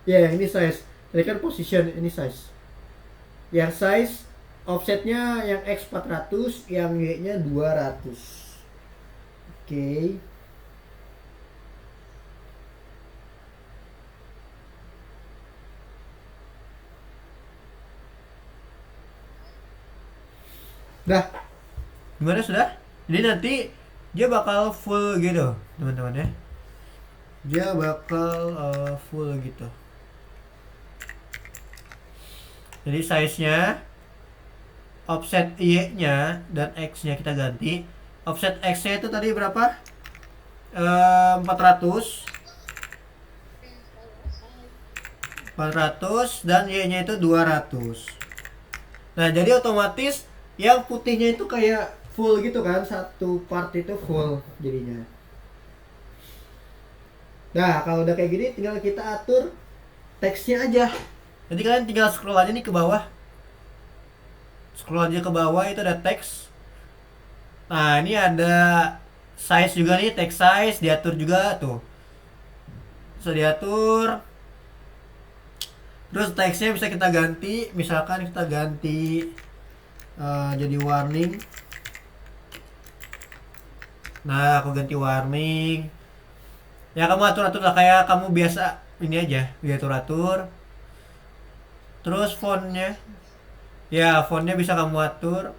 Ya, yang ini size. Tadi kan position, ini size. Yang size offsetnya yang X 400, yang Y-nya 200. Oke. Dah. Gimana sudah? Jadi nanti dia bakal full gitu, teman-teman ya. Dia bakal full gitu. Jadi size-nya, offset Y-nya dan X-nya kita ganti. Offset X-nya itu tadi berapa? 400. 400 dan Y-nya itu 200. Nah, jadi otomatis yang putihnya itu kayak full gitu kan, satu part itu full jadinya. Nah, kalau udah kayak gini tinggal kita atur teksnya aja. Jadi kalian tinggal scroll aja nih ke bawah. Scroll aja ke bawah, itu ada teks. Nah, ini ada size juga nih, text size diatur juga tuh. Bisa diatur. Terus teksnya bisa kita ganti, misalkan kita ganti jadi warning. Nah, aku ganti warning. Ya, kamu atur-atur lah kayak kamu biasa ini aja, diatur-atur. Terus fontnya, ya fontnya bisa kamu atur.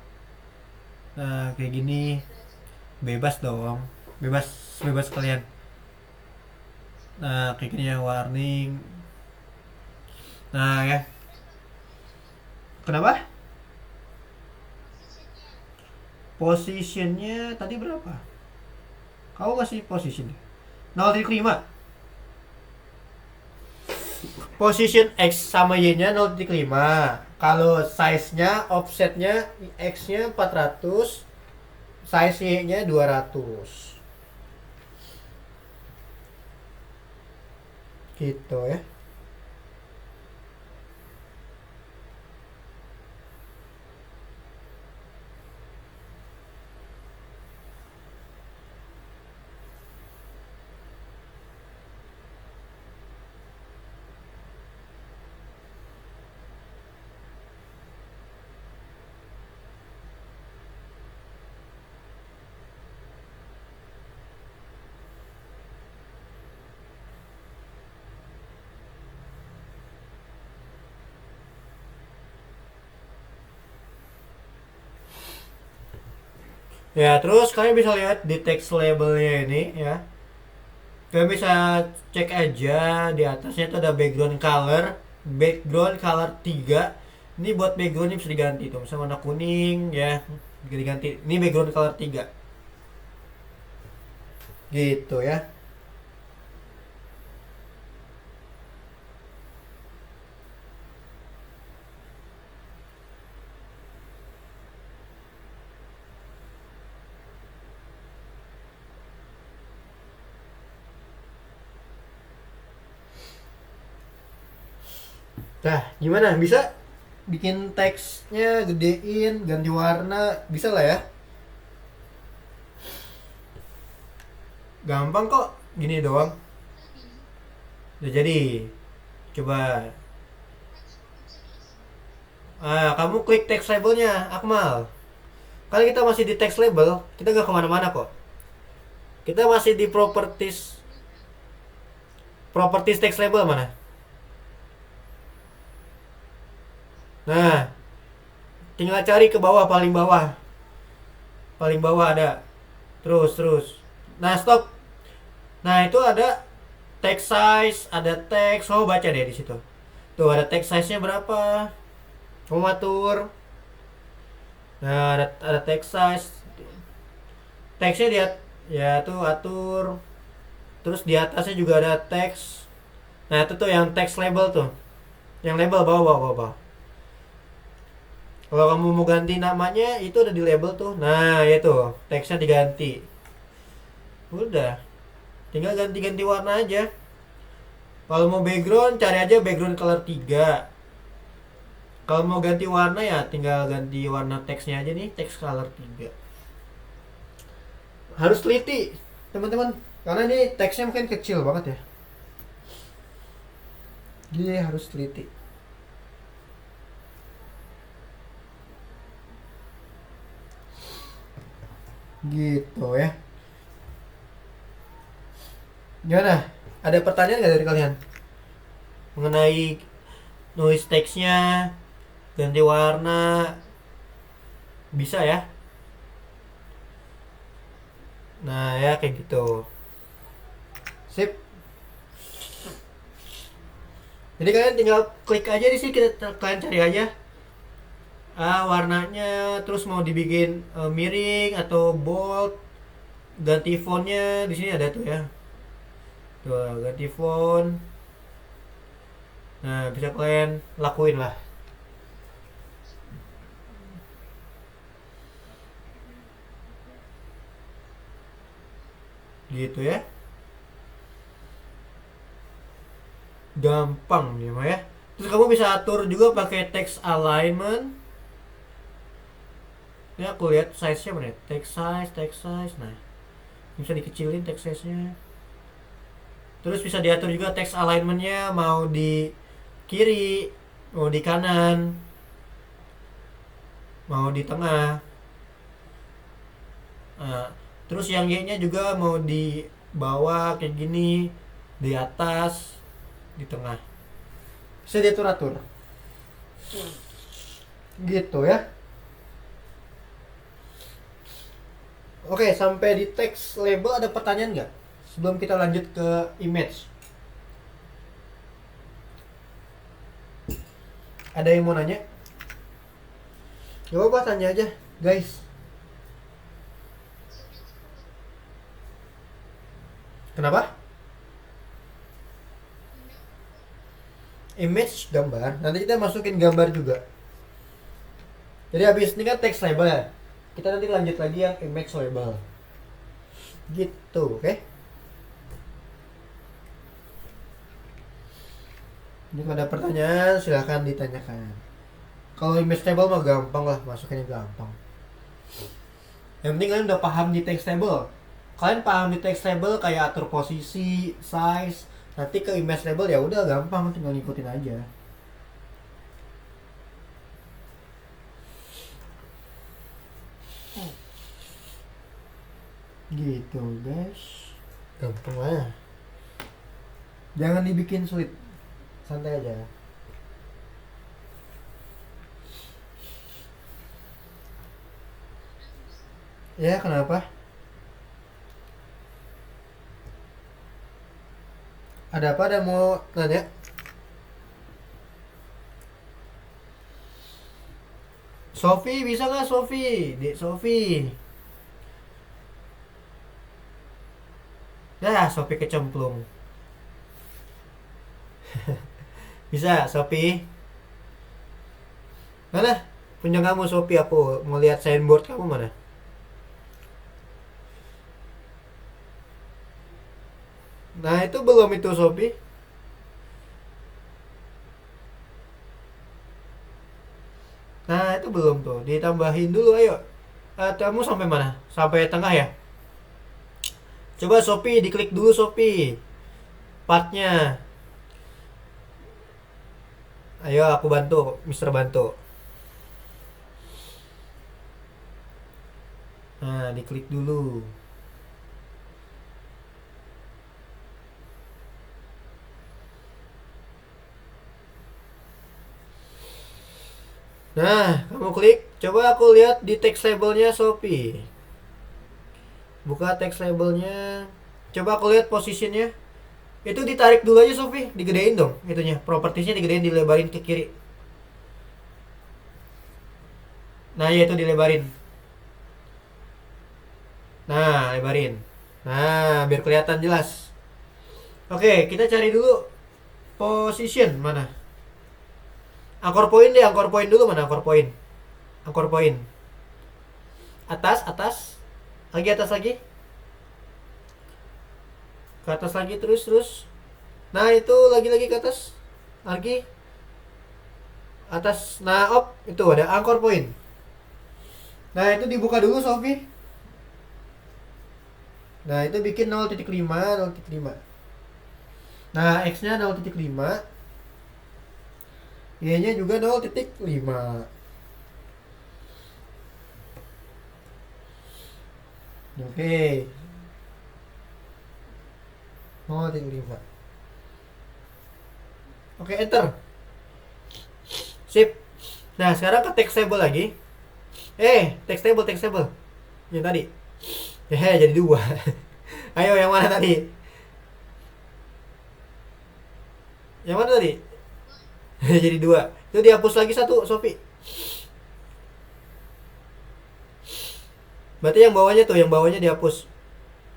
Nah, kayak gini. Bebas dong. Bebas, bebas kalian. Nah, kayak gini ya, warning. Nah, ya. Kenapa? Positionnya tadi berapa? Kamu kasih position 0,5. Position X sama Y nya 0,5. Kalau size nya offsetnya X nya 400, size Y nya 200 gitu ya. Ya, terus kalian bisa lihat di text labelnya ini ya. Kalian bisa cek aja di atasnya itu ada background color. Background color 3. Ini buat backgroundnya bisa diganti tuh. Misalnya warna kuning ya, bisa diganti. Ini background color 3. Gitu ya. Nah, gimana? Bisa bikin teksnya gedein, ganti warna, bisa lah ya. Gampang kok, gini doang. Udah jadi. Coba. Kamu klik text labelnya, Akmal. Kali kita masih di text label, kita gak kemana-mana kok. Kita masih di properties. Properties text label mana? Nah, tinggal cari ke bawah, paling bawah. Paling bawah ada. Terus. Nah, stop. Nah, itu ada text size, ada text. Oh, baca deh di situ. Tuh ada text size-nya berapa? Kamu atur. Nah, ada text size. Teksnya dia ya tuh atur. Terus di atasnya juga ada teks. Nah, itu tuh yang text label tuh. Yang label bawah. Kalau kamu mau ganti namanya itu udah di label tuh. Nah, ya tuh, teksnya diganti. Udah. Tinggal ganti-ganti warna aja. Kalau mau background, cari aja background color 3. Kalau mau ganti warna ya tinggal ganti warna teksnya aja nih, text color 3. Harus teliti, teman-teman. Karena ini teksnya mungkin kecil banget ya. Jadi harus teliti. Gitu ya. Gimana? Ada pertanyaan nggak dari kalian? Mengenai noise teksnya, ganti warna, bisa ya? Nah ya kayak gitu. Sip. Jadi kalian tinggal klik aja di sini, kalian cari aja warnanya, terus mau dibikin miring atau bold, ganti fontnya di sini ada tuh ya. Tuh ganti font. Nah bisa kalian lakuin lah. Gitu ya. Gampang ya mah ya. Terus kamu bisa atur juga pakai text alignment. Ya aku lihat size-nya mana ya? Text size. Nah, bisa dikecilin text size-nya. Terus bisa diatur juga text alignment-nya mau di kiri, mau di kanan, mau di tengah. Nah, terus yang Y-nya juga mau di bawah kayak gini, di atas, di tengah. Bisa diatur-atur. Gitu ya. Oke, sampai di text label ada pertanyaan nggak? Sebelum kita lanjut ke image. Ada yang mau nanya? Gak apa-apa, tanya aja, guys. image gambar, nanti kita masukin gambar juga. Jadi habis ini kan text label ya, kita nanti lanjut lagi yang image label gitu. Oke, ini kalau ada pertanyaan silahkan ditanyakan. Kalau image table mah gampang lah, masukinnya gampang. Yang penting kalian udah paham di text table. Kalian paham di text table kayak atur posisi, size, nanti ke image table ya udah gampang, tinggal ngikutin aja. Gitu guys, gampang lah. Jangan dibikin sulit, santai aja. Ya kenapa? Ada apa? Ada mau nanya? Sofi bisa nggak Sofi? Dek Sofi. Ya Sofi kecemplung. Bisa Sofi? Mana? Punya kamu Sofi, aku mau lihat signboard kamu mana? Nah itu belum itu Sofi. Nah itu belum tuh, ditambahin dulu ayo. Kamu sampai mana? Sampai tengah ya? Coba Sofi diklik dulu Sofi partnya. Ayo aku bantu, Mister bantu. Nah diklik dulu. Nah, kamu klik. Coba aku lihat di text labelnya Shopee. Buka text labelnya. Coba aku lihat posisinya. Itu ditarik dulu aja Shopee. Digedein dong itunya. Propertiesnya digedein, dilebarin ke kiri. Nah, ya itu dilebarin. Nah, lebarin. Nah, biar kelihatan jelas. Oke, kita cari dulu position mana? Anchor point deh, anchor point dulu mana anchor point? Anchor point. Atas, atas. Lagi atas lagi. Ke atas lagi terus. Nah, itu lagi ke atas. Lagi. Atas. Nah, itu ada anchor point. Nah, itu dibuka dulu, Sofi. Nah, itu bikin 0.5, 0.5. Nah, X-nya 0.5. Y-nya juga 0.5. Oke. 0.5. Oke, enter. Sip. Nah, sekarang ke text table lagi. Text table. Yang tadi. Jadi 2. Ayo, yang mana tadi? Yang mana tadi? Jadi 2. Itu dihapus lagi 1, Sofi. Berarti yang bawahnya tuh, yang bawahnya dihapus.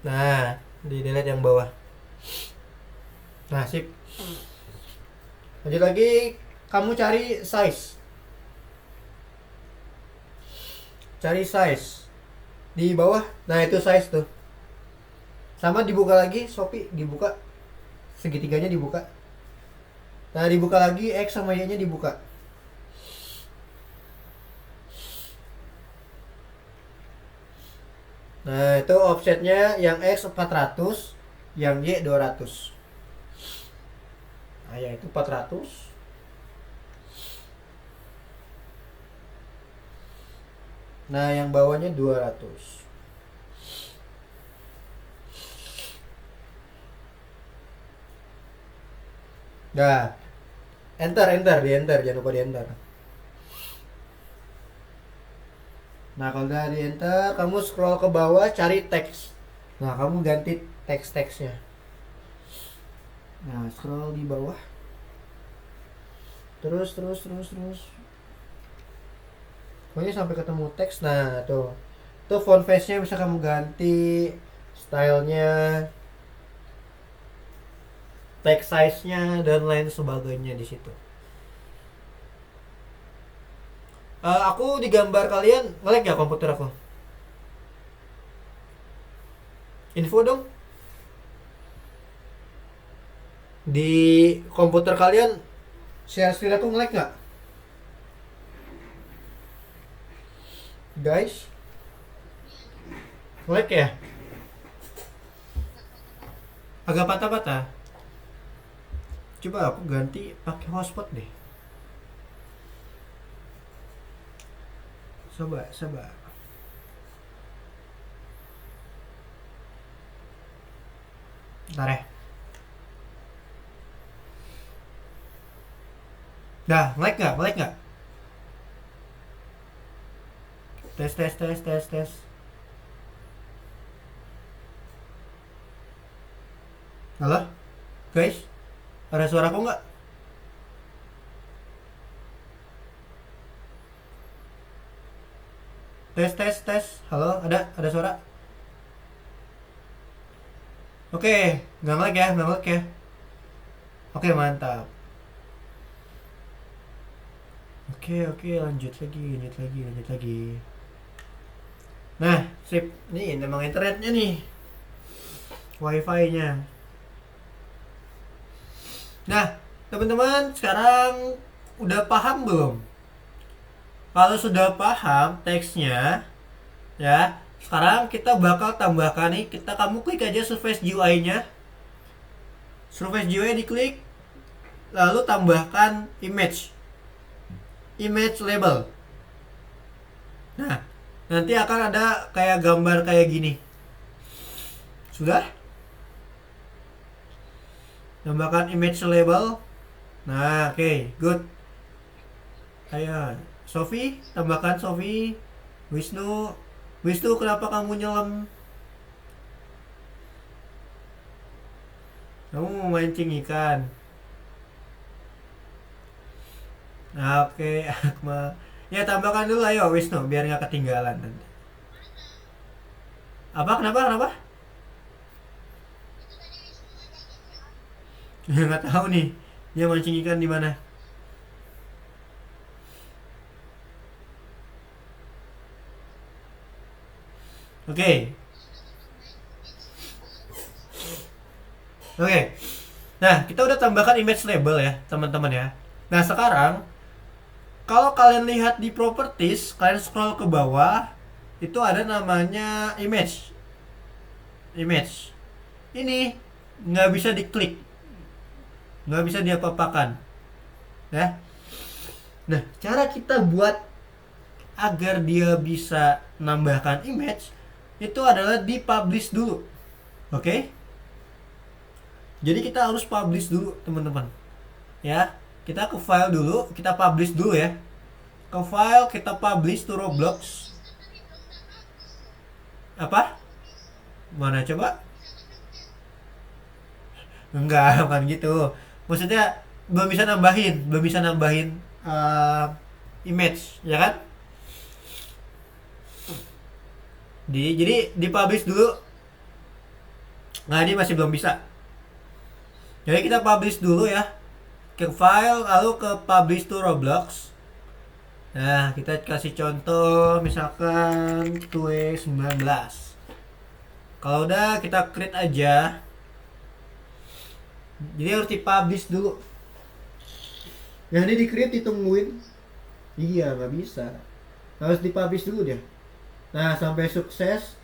Nah, di delete yang bawah. Nah, sip. Lanjut lagi, kamu cari size. Cari size di bawah. Nah, itu size tuh. Sama dibuka lagi, Shopee dibuka. Segitiganya dibuka. Nah, dibuka lagi, X sama Y-nya dibuka. Nah, itu offsetnya yang X 400, yang Y 200. Nah, ya itu 400. Nah, yang bawahnya 200. Nah, enter, di enter, jangan lupa di enter. Nah, kalau udah di enter, kamu scroll ke bawah cari teks. Nah, kamu ganti teks-teksnya. Nah, scroll di bawah. Terus. Pokoknya sampai ketemu teks. Nah, tuh. Tuh font face-nya bisa kamu ganti, stylenya. text size-nya dan lain sebagainya di situ. Aku di gambar kalian nge-lag ya komputer aku. Info dong. Di komputer kalian share screen aku nge-lag nggak? Guys, nge-lag ya? Agak patah-patah. Coba aku ganti pakai hotspot deh. Coba. Bentar ya. Dah, nge-lag nggak? Tes. Halo? Guys, ada suara aku nggak? Tes. Halo, ada suara? Oke, nggak nge-lag ya. Oke, mantap. Oke, lanjut lagi. Nah, sip. Nih, memang internetnya nih. Wifi-nya. Nah, teman-teman, sekarang udah paham belum? Kalau sudah paham teksnya, ya, sekarang kita bakal tambahkan nih. Kamu klik aja Surface GUI-nya. Surface GUI diklik, lalu tambahkan image label. Nah, nanti akan ada kayak gambar kayak gini. Sudah? Tambahkan image label. Nah, oke, good. Ayo, Sofi, tambahkan Sofi. Wisnu, kenapa kamu nyelam? Kamu mau mancing ikan? Nah, oke, Akmal. Ya, tambahkan dulu ayo Wisnu, biar nggak ketinggalan nanti. Apa? Kenapa? Nggak tahu nih. Dia mancing ikan di mana? Oke. Nah, kita udah tambahkan image label ya, teman-teman ya. Nah, sekarang kalau kalian lihat di properties, kalian scroll ke bawah, itu ada namanya image. Ini nggak bisa diklik, nggak bisa diapa-apakan, ya. Nah, cara kita buat agar dia bisa nambahkan image itu adalah di publish dulu, oke? Jadi kita harus publish dulu, teman-teman, ya. Kita ke file dulu, kita publish dulu ya. Ke file, kita publish to Roblox. Apa? Mana coba? Enggak, bukan gitu. Maksudnya belum bisa nambahin image, ya kan? Jadi dipublish dulu. Nah, ini masih belum bisa. Jadi kita publish dulu ya. Ke file, lalu ke publish to Roblox. Nah, kita kasih contoh misalkan Tue 19. Kalau udah, kita create aja. Jadi harus dipublish dulu. Yang ini di-create ditungguin. Iya, nggak bisa. Harus dipublish dulu dia. Nah, sampai sukses.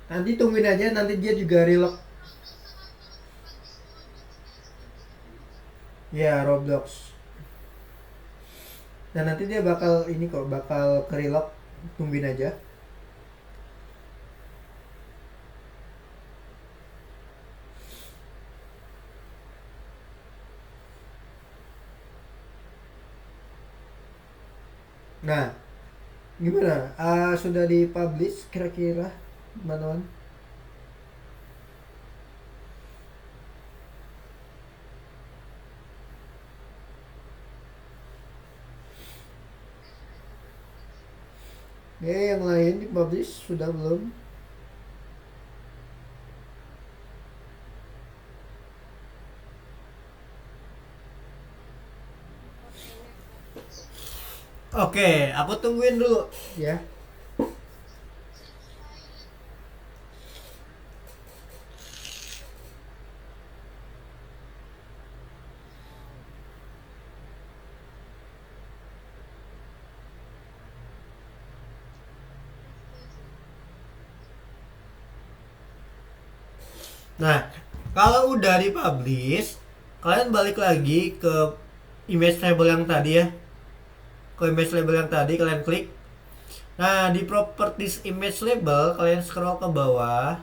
Nanti tungguin aja, nanti dia juga relog. Ya, Roblox. Dan nanti dia bakal ke-relog. Tungguin aja. Nah, gimana? Sudah dipublish kira-kira, teman-teman? Yang lain dipublish sudah belum? Oke, aku tungguin dulu ya. Nah, kalau udah dipublish, kalian balik lagi ke image label yang tadi ya. Ke image label yang tadi kalian klik. Nah, di properties image label kalian scroll ke bawah.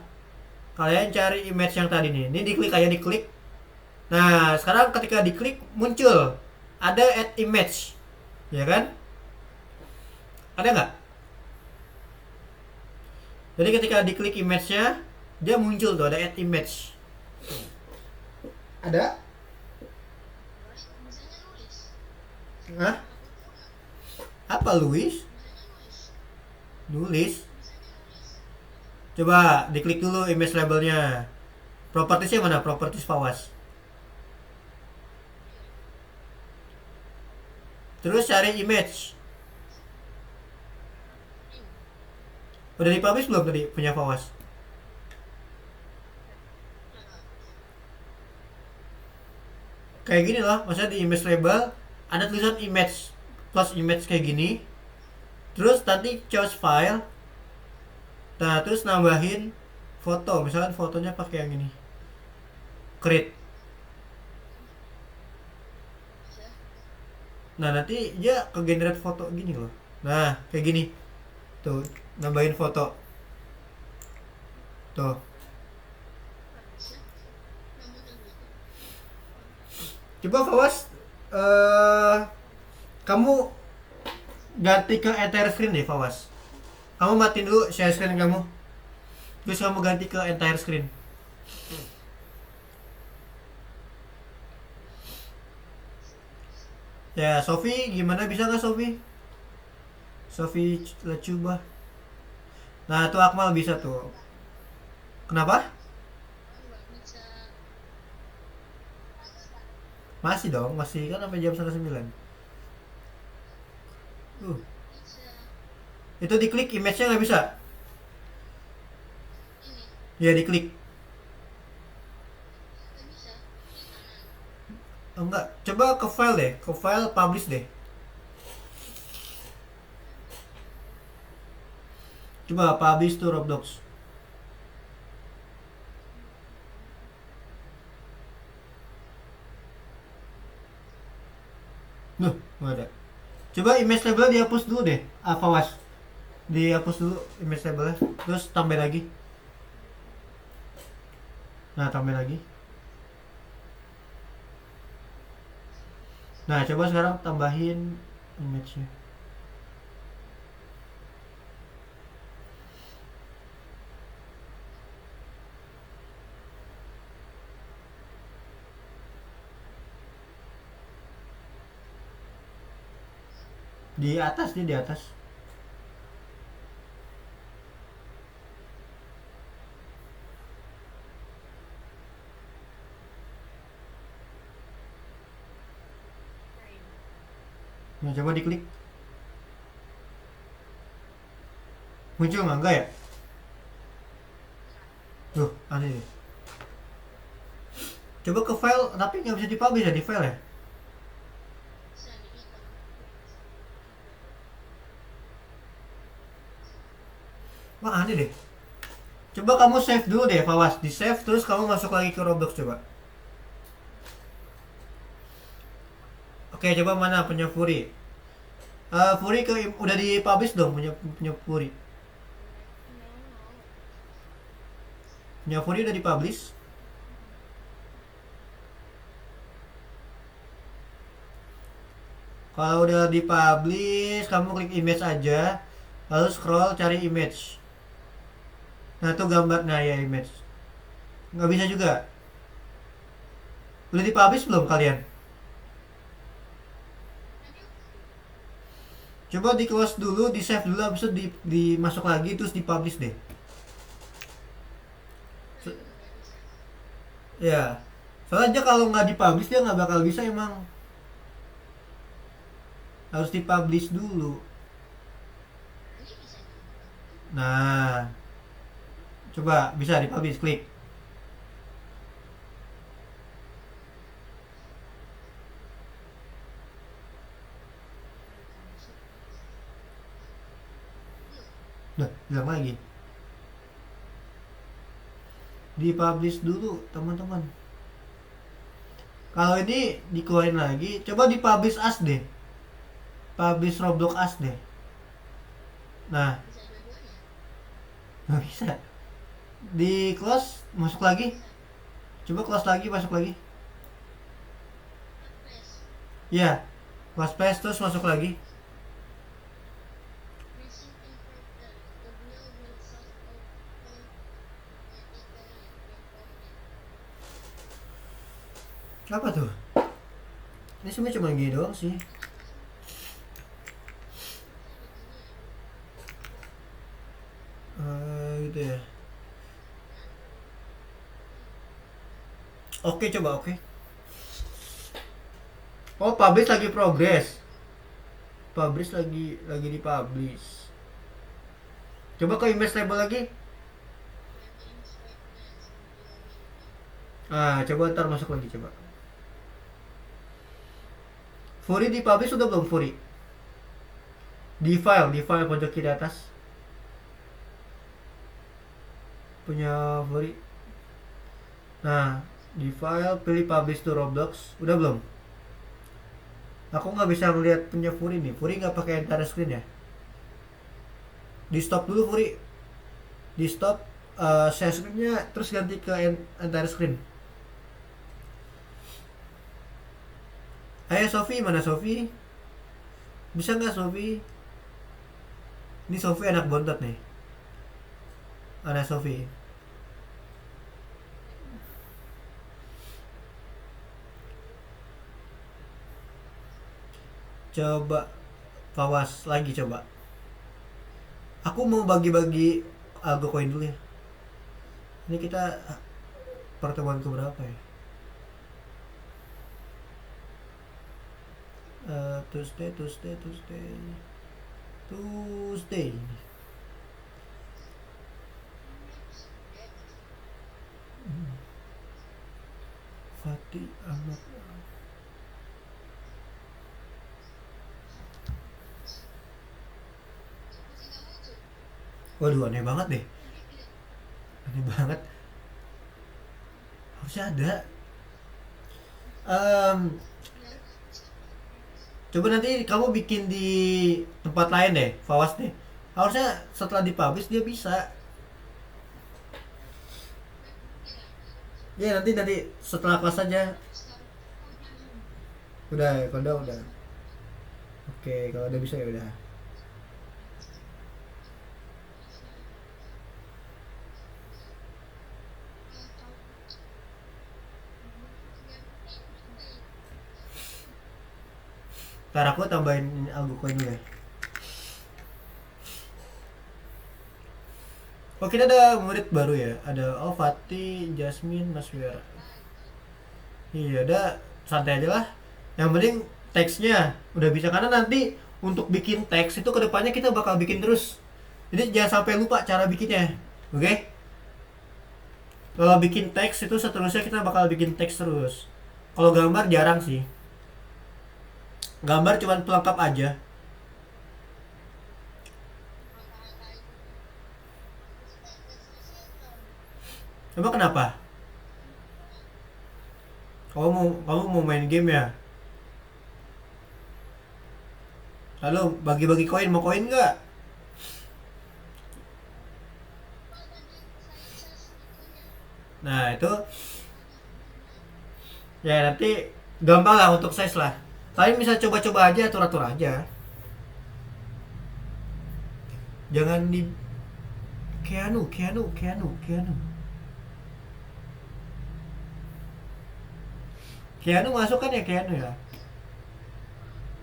Kalian cari image yang tadi nih. Ini diklik aja, diklik. Nah, sekarang ketika diklik muncul ada add image. Ya kan? Ada nggak? Jadi ketika diklik image-nya, dia muncul tuh ada add image. Ada? Hah? Apa Luis? Nulis? Coba diklik dulu image labelnya. Propertiesnya mana? Properties Fawas. Terus cari image. Udah dipublish belum tadi punya Fawas? Kayak gini loh, maksudnya di image label ada tulisan image plus image kayak gini. Terus nanti choose file. Nah, terus nambahin foto. Misalkan fotonya pakai yang ini. Create. Nah, nanti dia ke generate foto gini loh. Nah, kayak gini. Tuh, nambahin foto. Tuh. Coba Fawas, kamu ganti ke entire screen deh Fawas. Kamu matiin dulu share screen kamu. Terus kamu ganti ke entire screen. Ya, Sofi gimana, bisa nggak Sofi? Sofi coba. Nah, tuh Akmal bisa tuh. Kenapa? Masih dong, masih kan sampai jam 9:30. Uh, itu diklik image-nya nggak bisa? Ya diklik. Oh, enggak, coba ke file deh, ke file publish deh. Coba publish tuh Roblox. Nuh, nggak ada. Coba image label dihapus dulu deh, Fawas. Dihapus dulu image labelnya, terus tambah lagi. Nah, tambah lagi. Nah, coba sekarang tambahin image-nya. Di atas nih, di atas. Nah, coba diklik. Muncul nggak? Enggak ya? Tuh, aneh deh. Coba ke file, tapi nggak bisa dipublish ya di file ya? Wah, aneh deh. Coba kamu save dulu deh, Fawas. Di save, terus kamu masuk lagi ke Roblox coba. Oke, coba mana punya Fury. Fury udah dipublish dong, punya Fury. Punya Fury udah dipublish. Kalau udah dipublish, kamu klik image aja, lalu scroll cari image. Nah, tuh gambar, nah ya image. Nggak bisa juga. Udah dipublish belum kalian? Coba di close dulu, di save dulu, habis itu dimasuk lagi, terus dipublish deh. Ya, soalnya kalau nggak dipublish dia nggak bakal bisa emang. Harus dipublish dulu. Nah, coba bisa dipublish, klik. Nah, bilang lagi. Dipublish dulu, teman-teman. Kalau ini dikeluarin lagi, coba dipublish as deh. Publish Roblox as deh. Nah, nggak bisa. Di close, masuk lagi. Coba close lagi, masuk lagi. Ya, close paste terus masuk lagi. Apa tuh? Ini sebenarnya cuma gini doang sih. Gitu ya. Oke, coba oke. Oh, publish lagi progress. Publish lagi dipublish. Coba ke image label lagi. Coba ntar masuk lagi coba. Fury dipublish sudah belum Fury? Di file pojok kiri atas. Punya Fury. Nah, di file pilih publish to Roblox. Udah belum? Aku nggak bisa ngeliat punya Fury nih. Fury nggak pakai entire screen ya? Di stop dulu Fury. Di stop share screennya terus ganti ke entire screen. Ayo Sofi, mana Sofi? Bisa nggak Sofi? Ini Sofi anak bontot nih. Ada Sofi. Coba Fawas lagi coba. Aku mau bagi-bagi algo koin dulu ya. Ini kita pertemuan ke berapa ya? Tuesday. Fatih Ahmad. Waduh, aneh banget deh. Aneh banget. Harusnya ada. Em, Coba nanti kamu bikin di tempat lain deh, Fawas deh. Harusnya setelah dipublish dia bisa. Ya nanti setelah kelas aja. Udah, kalau udah. Oke, kalau udah bisa ya udah. Ntar aku tambahin algo koin dulu ya. Oh, kita ada murid baru ya. Ada Fatih, Jasmine, Mas Wira. Iya, udah santai aja lah. Yang penting teksnya udah bisa, karena nanti untuk bikin teks itu kedepannya kita bakal bikin terus. Jadi jangan sampai lupa cara bikinnya. Oke? Kalau bikin teks itu seterusnya kita bakal bikin teks terus. Kalau gambar jarang sih. Gambar cuman pelengkap aja. Coba kenapa? Kamu mau main game ya? Lalu bagi-bagi koin, mau koin nggak? Nah itu ya nanti gampang lah untuk size lah. Kalian bisa coba-coba aja, atur-atur aja. Jangan di Keanu. Keanu masuk kan ya, Keanu ya?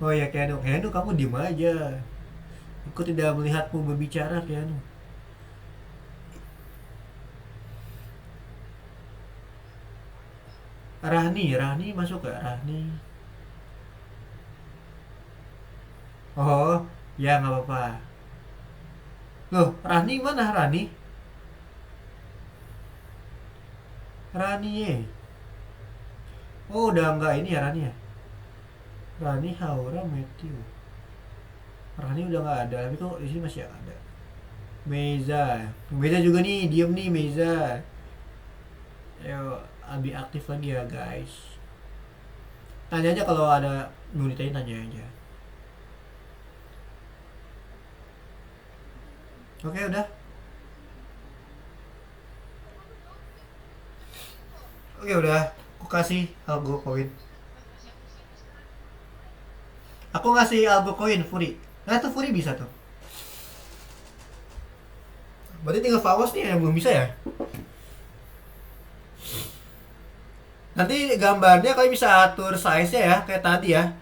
Oh ya, Keanu kamu diem aja. Aku tidak melihatmu berbicara, Keanu. Rahni masuk gak Rahni? Oh, ya nggak apa-apa. Loh, Rani mana Rani? Rani ye. Oh, udah nggak ini ya Rani ya? Rani Haura Matthew. Rani udah nggak ada, tapi kok di sini masih ada. Meza. Meza juga nih, diem nih Meza. Ayo, lebih aktif lagi ya guys. Tanya aja kalau ada mau ditanya, tanya aja. Oke, udah. Oke, udah. Aku kasih algo koin. Aku ngasih algo koin Fury. Nah, tuh Fury bisa tuh. Berarti tinggal Fawas nih yang belum bisa ya. Nanti gambarnya kalian bisa atur size-nya ya, kayak tadi ya.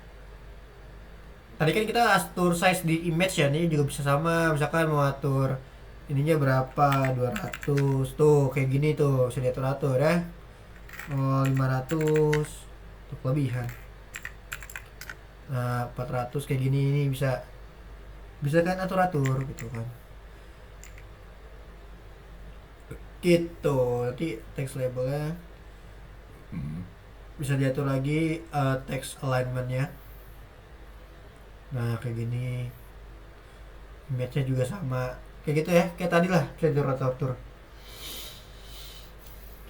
Tadi kan kita atur size di image ya, nih juga bisa sama. Misalkan mau atur ininya berapa, 200 tuh kayak gini tuh, bisa diatur-atur ya. Oh, 500 untuk kelebihan. Nah, 400 kayak gini ini bisa kan atur-atur gitu kan. Gitu. Nanti text labelnya bisa diatur lagi, text alignmentnya. Nah, kayak gini. Image-nya juga sama. Kayak gitu ya, kayak tadi lah, bisa diatur-atur.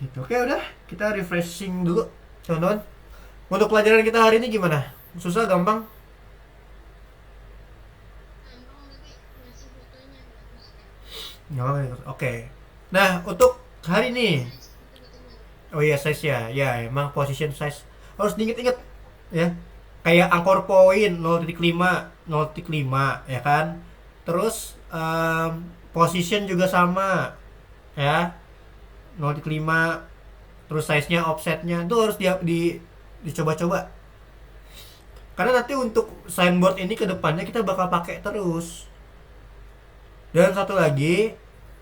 Gitu. Oke, udah. Kita refreshing dulu, teman-teman. Untuk pelajaran kita hari ini gimana? Susah, gampang? Gampang. Oke. Nah, untuk hari ini, oh iya size ya, ya emang position size harus diinget-inget ya. Kayak angkor point 0.5, 0.5 ya kan. Terus position juga sama ya, 0.5. Terus size-nya, offset-nya itu harus dicoba-coba. Karena nanti untuk signboard ini ke depannya kita bakal pakai terus. Dan satu lagi,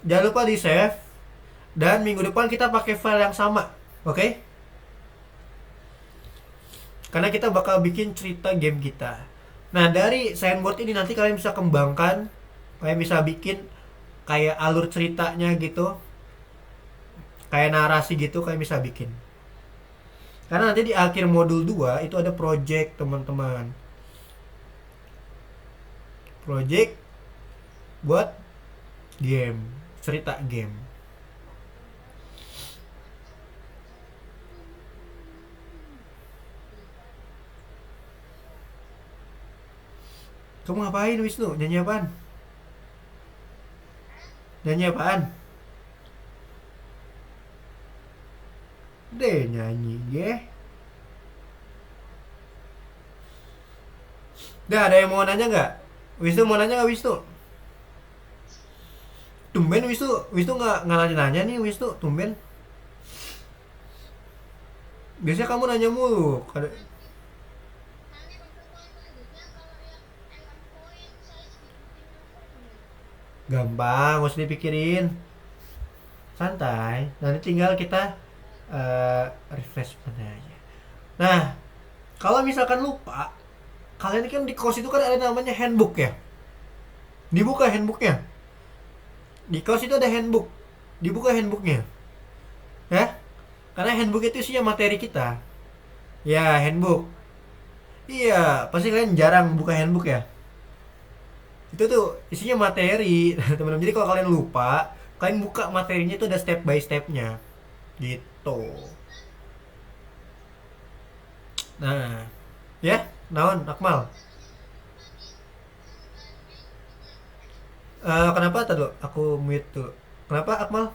jangan lupa di save. Dan minggu depan kita pakai file yang sama, oke? Okay? Karena kita bakal bikin cerita game kita. Nah, dari signboard ini nanti kalian bisa kembangkan, kalian bisa bikin kayak alur ceritanya gitu, kayak narasi gitu, kalian bisa bikin. Karena nanti di akhir modul 2 itu ada project, teman-teman. Project buat game, cerita game. Kamu ngapain Wisnu? Nyanyi apaan? Nyanyi apaan? Deh nyanyi ya. Dah, ada yang mau nanya nggak? Wisnu mau nanya nggak Wisnu? Tumben Wisnu nggak nanya-nanya nih Wisnu, tumben. Biasanya kamu nanya mulu. Gampang, gak usah dipikirin. Santai. Nanti tinggal kita refreshment aja. Nah, kalau misalkan lupa, kalian kan di course itu kan ada namanya handbook ya. Dibuka handbooknya. Di course itu ada handbook. Dibuka handbooknya. Ya. Karena handbook itu isinya materi kita. Ya, handbook. Iya, pasti kalian jarang buka handbook ya. Itu tuh isinya materi, teman-teman. Jadi kalau kalian lupa, kalian buka materinya itu ada step by stepnya. Gitu. Nah, ya, naon Akmal. Kenapa tadi aku mute tuh? Kenapa Akmal?